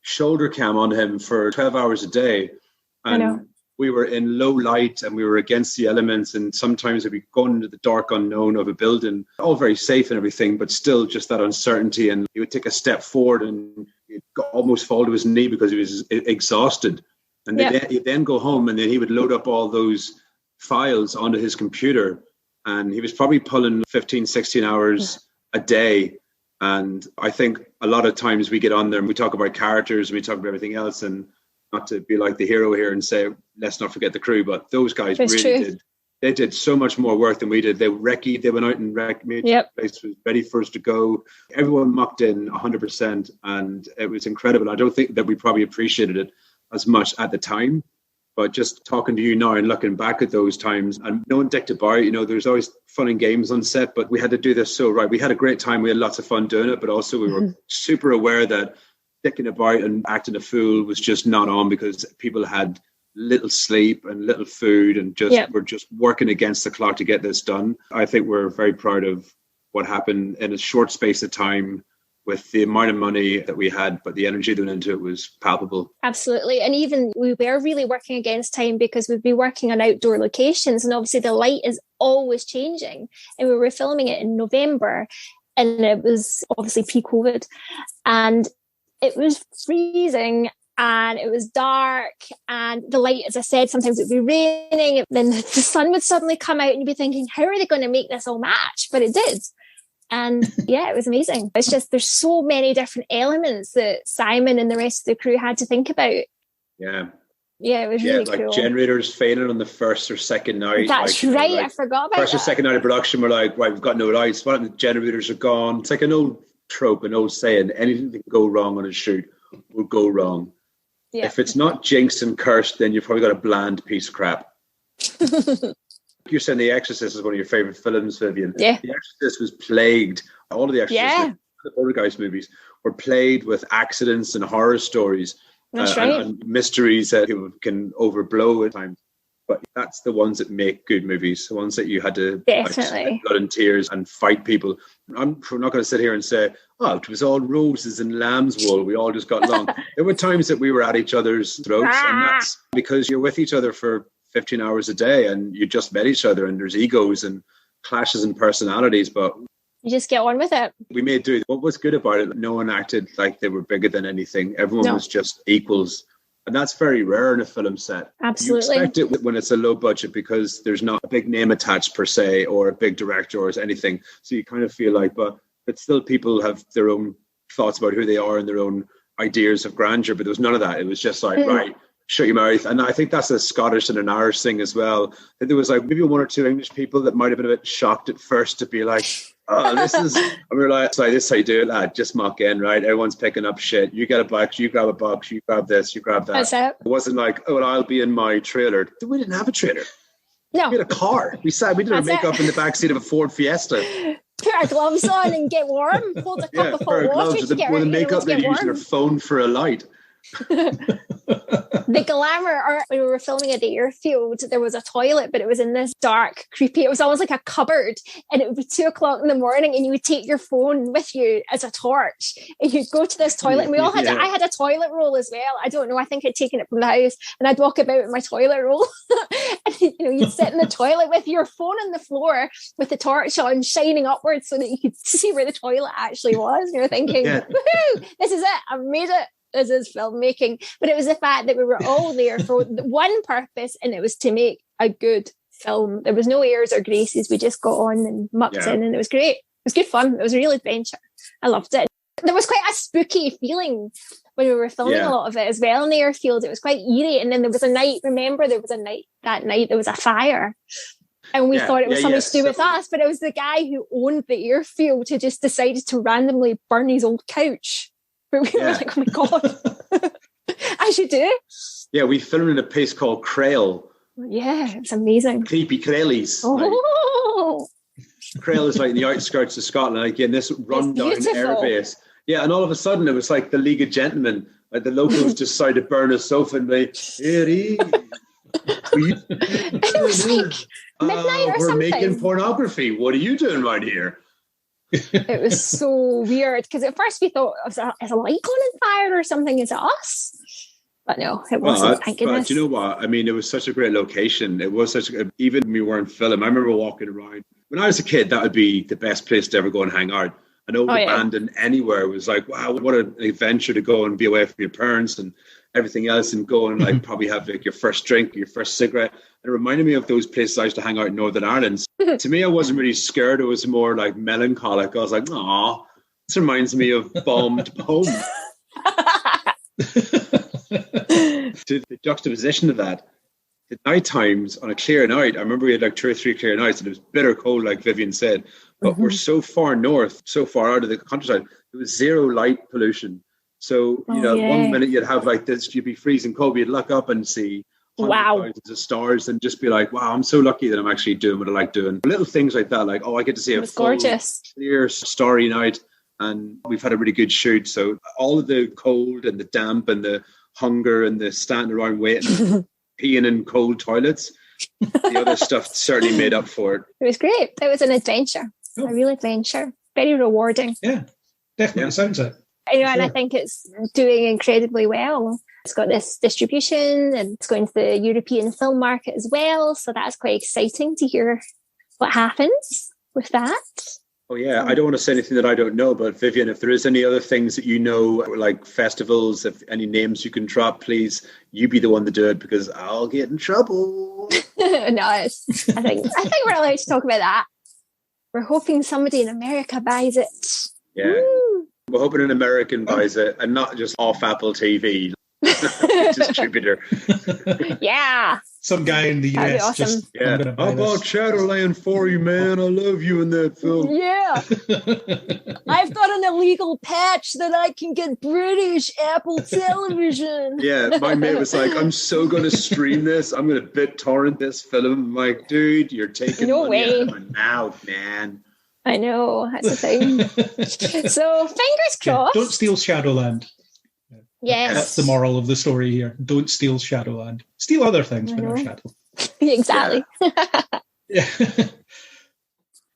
shoulder cam on him for 12 hours a day. And we were in low light and we were against the elements, and sometimes we'd be going into the dark unknown of a building, all very safe and everything, but still just that uncertainty. And he would take a step forward and he'd almost fall to his knee because he was exhausted. And he'd then go home, and then he would load up all those files onto his computer, and he was probably pulling 15, 16 hours a day. And I think a lot of times we get on there and we talk about characters and we talk about everything else, and not to be like the hero here and say, let's not forget the crew, but those guys they did so much more work than we did. They went out and made the place was ready for us to go. Everyone mucked in 100%, and it was incredible. I don't think that we probably appreciated it as much at the time, but just talking to you now and looking back at those times, and no one dicked about, you know, there's always fun and games on set, but we had to do this so right. We had a great time. We had lots of fun doing it, but also we were super aware that dicking about and acting a fool was just not on, because people had little sleep and little food and we're just working against the clock to get this done. I think we're very proud of what happened in a short space of time with the amount of money that we had, but the energy that went into it was palpable. Absolutely. And even we were really working against time, because we'd be working on outdoor locations, and obviously the light is always changing. And we were filming it in November, and it was obviously pre-COVID, and it was freezing and it was dark, and the light, as I said, sometimes it would be raining, then the sun would suddenly come out and you'd be thinking, how are they going to make this all match? But it did. And yeah, it was amazing. It's just there's so many different elements that Simon and the rest of the crew had to think about. Yeah. Yeah, it was really like cool. generators failing on the first or second night. That's like, right. Like I forgot about first that. or second night of production, we're like, right, we've got no lights. Why don't the generators are gone? It's like an old trope, an old saying. Anything that can go wrong on a shoot will go wrong. Yeah. If it's not jinxed and cursed, then you've probably got a bland piece of crap. You're saying The Exorcist is one of your favorite films, Vivien. Yeah. The Exorcist was plagued. All of the Exorcist, the Poltergeist movies were plagued with accidents and horror stories. That's right. And mysteries that people can overblow at times. But that's the ones that make good movies, the ones that you had to definitely blood and tears and fight people. I'm not going to sit here and say, oh, it was all roses and lamb's wool. We all just got along. There were times that we were at each other's throats, and that's because you're with each other for 15 hours a day and you just met each other and there's egos and clashes in personalities, but you just get on with it. We made do. What was good about it, no one acted like they were bigger than anything. Everyone was just equals. And that's very rare in a film set. Absolutely. You expect it when it's a low budget because there's not a big name attached per se or a big director or anything. So you kind of feel like, but still people have their own thoughts about who they are and their own ideas of grandeur. But there was none of that. It was just like, right, shut your mouth. And I think that's a Scottish and an Irish thing as well. And there was like maybe one or two English people that might have been a bit shocked at first to be like, oh, this is, and we're like, this is how you do it, lad. Just muck in, right? Everyone's picking up shit. You get a box, you grab a box, you grab this, you grab that. That's it. It wasn't like, oh, well, I'll be in my trailer. We didn't have a trailer. No. We had a car. We did our makeup in the backseat of a Ford Fiesta. Put our gloves on and get warm. Hold a cup of hot water to get with the makeup they're using warm. their phone for a light. The glamour, when we were filming at the airfield, there was a toilet, but it was in this dark, creepy, it was almost like a cupboard, and it would be 2:00 in the morning and you would take your phone with you as a torch and you'd go to this toilet, and we all had I had a toilet roll as well. I don't know, I think I'd taken it from the house, and I'd walk about with my toilet roll and you'd sit in the toilet with your phone on the floor with the torch on, shining upwards so that you could see where the toilet actually was, and you're thinking, woohoo, this is it, I made it. This is filmmaking. But it was the fact that we were all there for one purpose, and it was to make a good film. There was no airs or graces. We just got on and mucked in, and it was great. It was good fun. It was a real adventure. I loved it. There was quite a spooky feeling when we were filming a lot of it as well in the airfield. It was quite eerie. And then there was a night, remember, there was a fire. And we thought it was something to do with us, but it was the guy who owned the airfield who just decided to randomly burn his old couch. But we were like, oh my God, as you do. Yeah, we filmed in a place called Crail. Yeah, it's amazing. Creepy Crailies. Oh. Crail is like the outskirts of Scotland, like in this rundown airbase. Yeah, and all of a sudden it was like the League of Gentlemen. Like the locals just decided to burn a sofa and be, it was like midnight or we're something. making pornography. What are you doing right here? It was so weird because at first we thought, is a light gone on fire or something? Is it us? But no, it wasn't. Thank goodness. Do you know what? I mean, it was such a great location. It was even when we weren't filming, I remember walking around. When I was a kid, that would be the best place to ever go and hang out. An old abandoned anywhere was like, wow, what an adventure to go and be away from your parents and everything else, and go and like probably have like your first drink, your first cigarette. It reminded me of those places I used to hang out in Northern Ireland. To me, I wasn't really scared. It was more like melancholic. I was like, aw, this reminds me of bombed home. To the juxtaposition of that, the night times on a clear night, I remember we had like 2 or 3 clear nights and it was bitter cold, like Vivien said, but we're so far north, so far out of the countryside, there was zero light pollution. So, one minute you'd have like this, you'd be freezing cold, you'd look up and see thousands of stars and just be like, wow, I'm so lucky that I'm actually doing what I like doing. Little things like that, like, I get to see a full, gorgeous, clear, starry night, and we've had a really good shoot. So all of the cold and the damp and the hunger and the standing around waiting, peeing in cold toilets, the other stuff certainly made up for it. It was great. It was an adventure, a real adventure. Very rewarding. Yeah, definitely sounds it. And I think it's doing incredibly well. It's got this distribution and it's going to the European film market as well. So that's quite exciting to hear what happens with that. Oh, yeah. I don't want to say anything that I don't know, but Vivien, if there is any other things that you know, like festivals, if any names you can drop, please, you be the one to do it because I'll get in trouble. No, I think we're allowed to talk about that. We're hoping somebody in America buys it. Yeah. Woo! We're hoping an American buys it and not just off Apple TV distributor. Yeah. Some guy in the That'd be US awesome. just, Yeah. I'm going to buy How about this. Shadowland for you, man? I love you in that film. Yeah. I've got an illegal patch that I can get British Apple television. Yeah, my mate was like, I'm so going to stream this. I'm going to BitTorrent this film. I'm like, dude, you're taking No money way. out of my mouth, man. I know, that's the thing. So, fingers crossed. Don't steal Shadowland. Yes. That's the moral of the story here. Don't steal Shadowland. Steal other things, but not Shadow. Exactly. Yeah.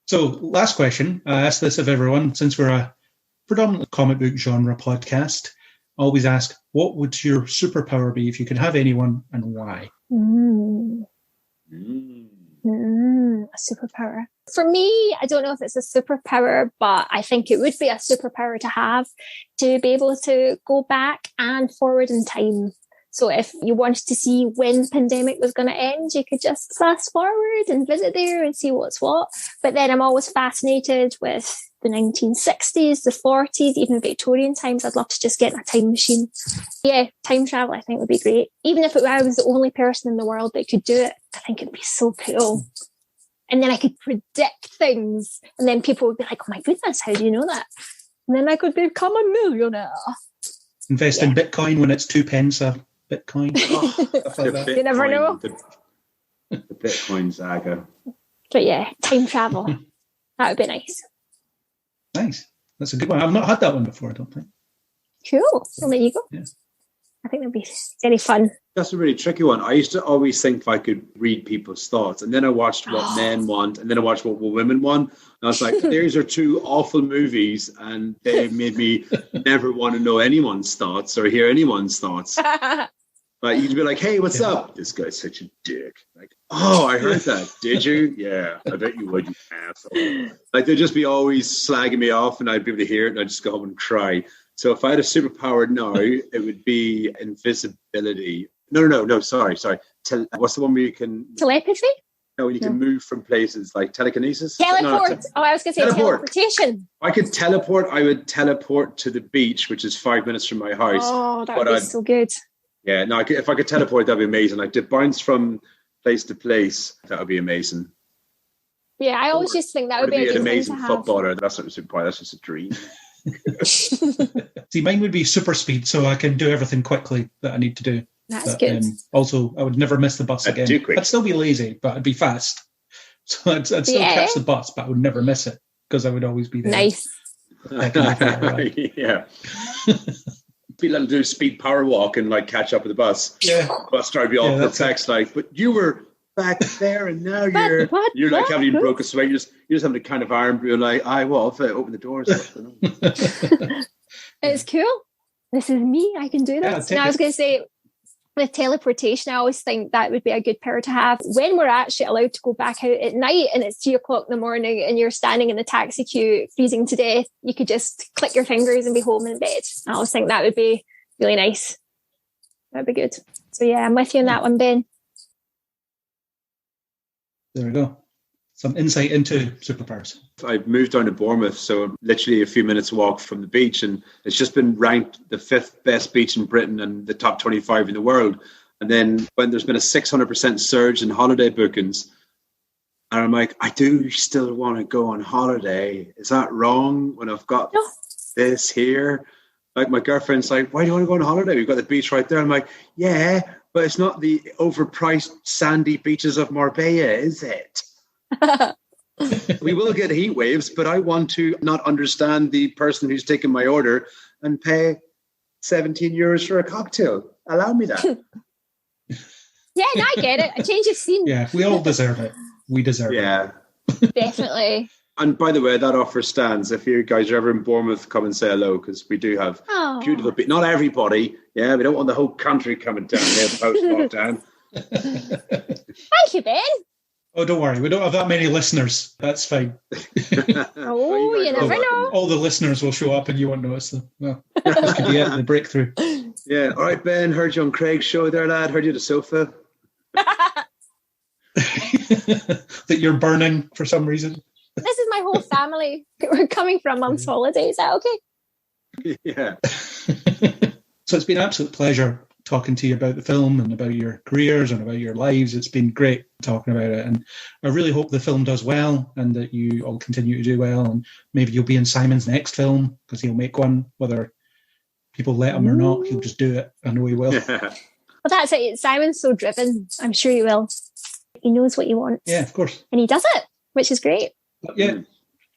So, last question. I asked this of everyone, since we're a predominantly comic book genre podcast. I always ask, what would your superpower be if you could have anyone, and why? A superpower. For me, I don't know if it's a superpower, but I think it would be a superpower to have, to be able to go back and forward in time. So if you wanted to see when the pandemic was going to end, you could just fast forward and visit there and see what's what. But then I'm always fascinated with the 1960s, the 40s, even Victorian times. I'd love to just get in a time machine. Yeah, time travel I think would be great. Even if I was the only person in the world that could do it, I think it'd be so cool. And then I could predict things. And then people would be like, oh my goodness, how do you know that? And then I could become a millionaire. Invest in Bitcoin when it's 2 pence a Bitcoin. You never know. The Bitcoin saga. But yeah, time travel. That would be nice. Nice. That's a good one. I've not had that one before, I don't think. Cool. Well, there you go. Yeah. I think that'd be very fun. That's a really tricky one. I used to always think if I could read people's thoughts, and then I watched what men want, and then I watched what women want. And I was like, these are two awful movies, and they made me never want to know anyone's thoughts or hear anyone's thoughts. Like, you'd be like, hey, what's up? This guy's such a dick. Like, oh, I heard that. Did you? Yeah, I bet you would, you asshole. Like, they'd just be always slagging me off, and I'd be able to hear it, and I'd just go home and cry. So if I had a superpower now, it would be invisibility. No, sorry. What's the one where you can... Telepathy? No, when you can move from places, like telekinesis? Teleport. I was going to say teleportation. If I could teleport, I would teleport to the beach, which is 5 minutes from my house. Oh, that would be so good. Yeah, no, if I could teleport, that'd be amazing. Like, to bounce from place to place, that would be amazing. Yeah, I always just think that would be an amazing thing to have. footballer. That's not a superpower. That's just a dream. See, mine would be super speed, so I can do everything quickly that I need to do. That's good. Also, I would never miss the bus again. I'd still be lazy, but I'd be fast. So I'd still catch the bus, but I would never miss it because I would always be there. Nice. Yeah. Be able to do speed power walk and like catch up with the bus. Yeah. Bus driver be all perplexed, like, but you were back there and now you're like haven't even broke a sweat. You're just having a kind of iron brew, like, if I open the doors. It's cool. This is me. I can do this. And I was going to say, with teleportation, I always think that would be a good power to have. When we're actually allowed to go back out at night and it's 3:00 in the morning and you're standing in the taxi queue freezing to death, you could just click your fingers and be home in bed. I always think that would be really nice. That'd be good. So yeah, I'm with you on that one, Ben. There we go. Some insight into superpowers. I've moved down to Bournemouth, so I'm literally a few minutes walk from the beach, and it's just been ranked the 5th best beach in Britain and the top 25 in the world. And then when there's been a 600% surge in holiday bookings, and I'm like, I do still want to go on holiday. Is that wrong when I've got this here? Like, my girlfriend's like, why do you want to go on holiday? We've got the beach right there. I'm like, yeah, but it's not the overpriced sandy beaches of Marbella, is it? We will get heat waves, but I want to not understand the person who's taking my order and pay 17 euros for a cocktail. Allow me that. Yeah, no, I get it. A change of scene. Yeah, we all deserve it. We deserve it. Yeah. Definitely. And by the way, that offer stands. If you guys are ever in Bournemouth, come and say hello, because we do have beautiful people. Not everybody. Yeah, we don't want the whole country coming down here post-lockdown. Thank you, Ben. Oh, don't worry. We don't have that many listeners. That's fine. Oh, you never know. All the listeners will show up and you won't notice them. Well, this could be it, the breakthrough. Yeah. All right, Ben. Heard you on Craig's show there, lad. Heard you at the sofa. That you're burning for some reason. This is my whole family. We're coming for a month's holiday. Is that okay? Yeah. So it's been an absolute pleasure talking to you about the film and about your careers and about your lives. It's been great talking about it. And I really hope the film does well and that you all continue to do well. And maybe you'll be in Simon's next film because he'll make one, whether people let him or not. He'll just do it. I know he will. Well, that's it. Simon's so driven. I'm sure he will. He knows what he wants. Yeah, of course. And he does it, which is great. But yeah,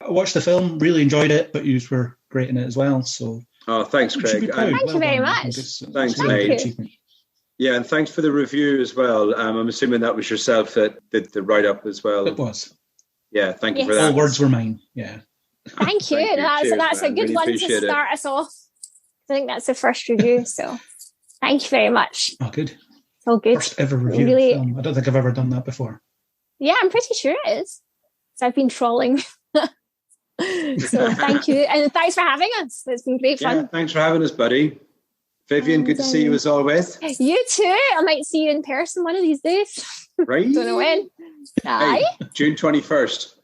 I watched the film, really enjoyed it, but you were great in it as well. So, oh, thanks, Craig. Thank you very much. Thanks, mate. Yeah, and thanks for the review as well. I'm assuming that was yourself that did the write-up as well. It was. Yeah, thank you for that. All words were mine, yeah. Thank you. That's a good one to start us off. I think that's the first review, so thank you very much. Oh, good. It's all good. First ever review of a film. I don't think I've ever done that before. Yeah, I'm pretty sure it is. So I've been trolling. So thank you. And thanks for having us. It's been great fun. Yeah, thanks for having us, buddy. Vivien, good to see you as always. You too. I might see you in person one of these days. Right? Don't know when. Aye. Hey, June 21st.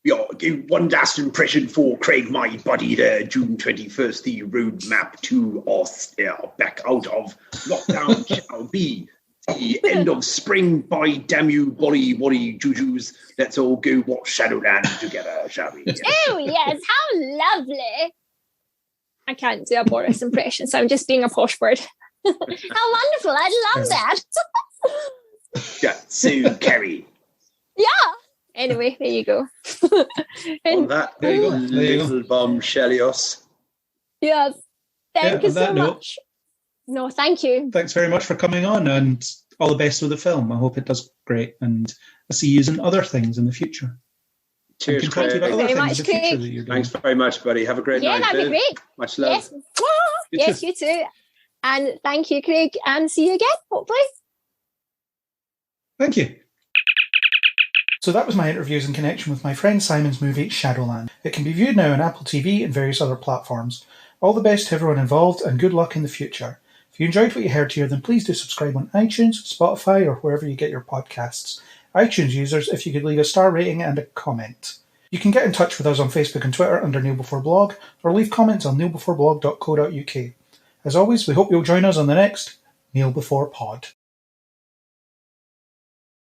Yeah, give one last impression for Craig, my buddy there. June 21st, the roadmap to us back out of lockdown shall be the end of spring. By damn you, bolly jujus. Let's all go watch Shadowland together, shall we? Oh, yes. How lovely. I can't do a Boris impression, so I'm just being a posh bird. How wonderful. I love that. Yeah, so Carrie. Yeah. Anyway, there you go. On that little bombshellios. Yes. Thank you so much. No, thank you. Thanks very much for coming on and all the best with the film. I hope it does great and I'll see you in other things in the future. Cheers, Craig. Thank you very much, Craig. Thanks very much, buddy. Have a great night. Yeah, that'd be great. Much love. Yes, you too. And thank you, Craig. And see you again, hopefully. Thank you. So that was my interviews in connection with my friend Simon's movie Shadowland. It can be viewed now on Apple TV and various other platforms. All the best to everyone involved and good luck in the future. If you enjoyed what you heard here, then please do subscribe on iTunes, Spotify, or wherever you get your podcasts. iTunes users, if you could leave a star rating and a comment. You can get in touch with us on Facebook and Twitter under Kneel Before Blog, or leave comments on kneelbeforeblog.co.uk. As always, we hope you'll join us on the next Kneel Before Pod.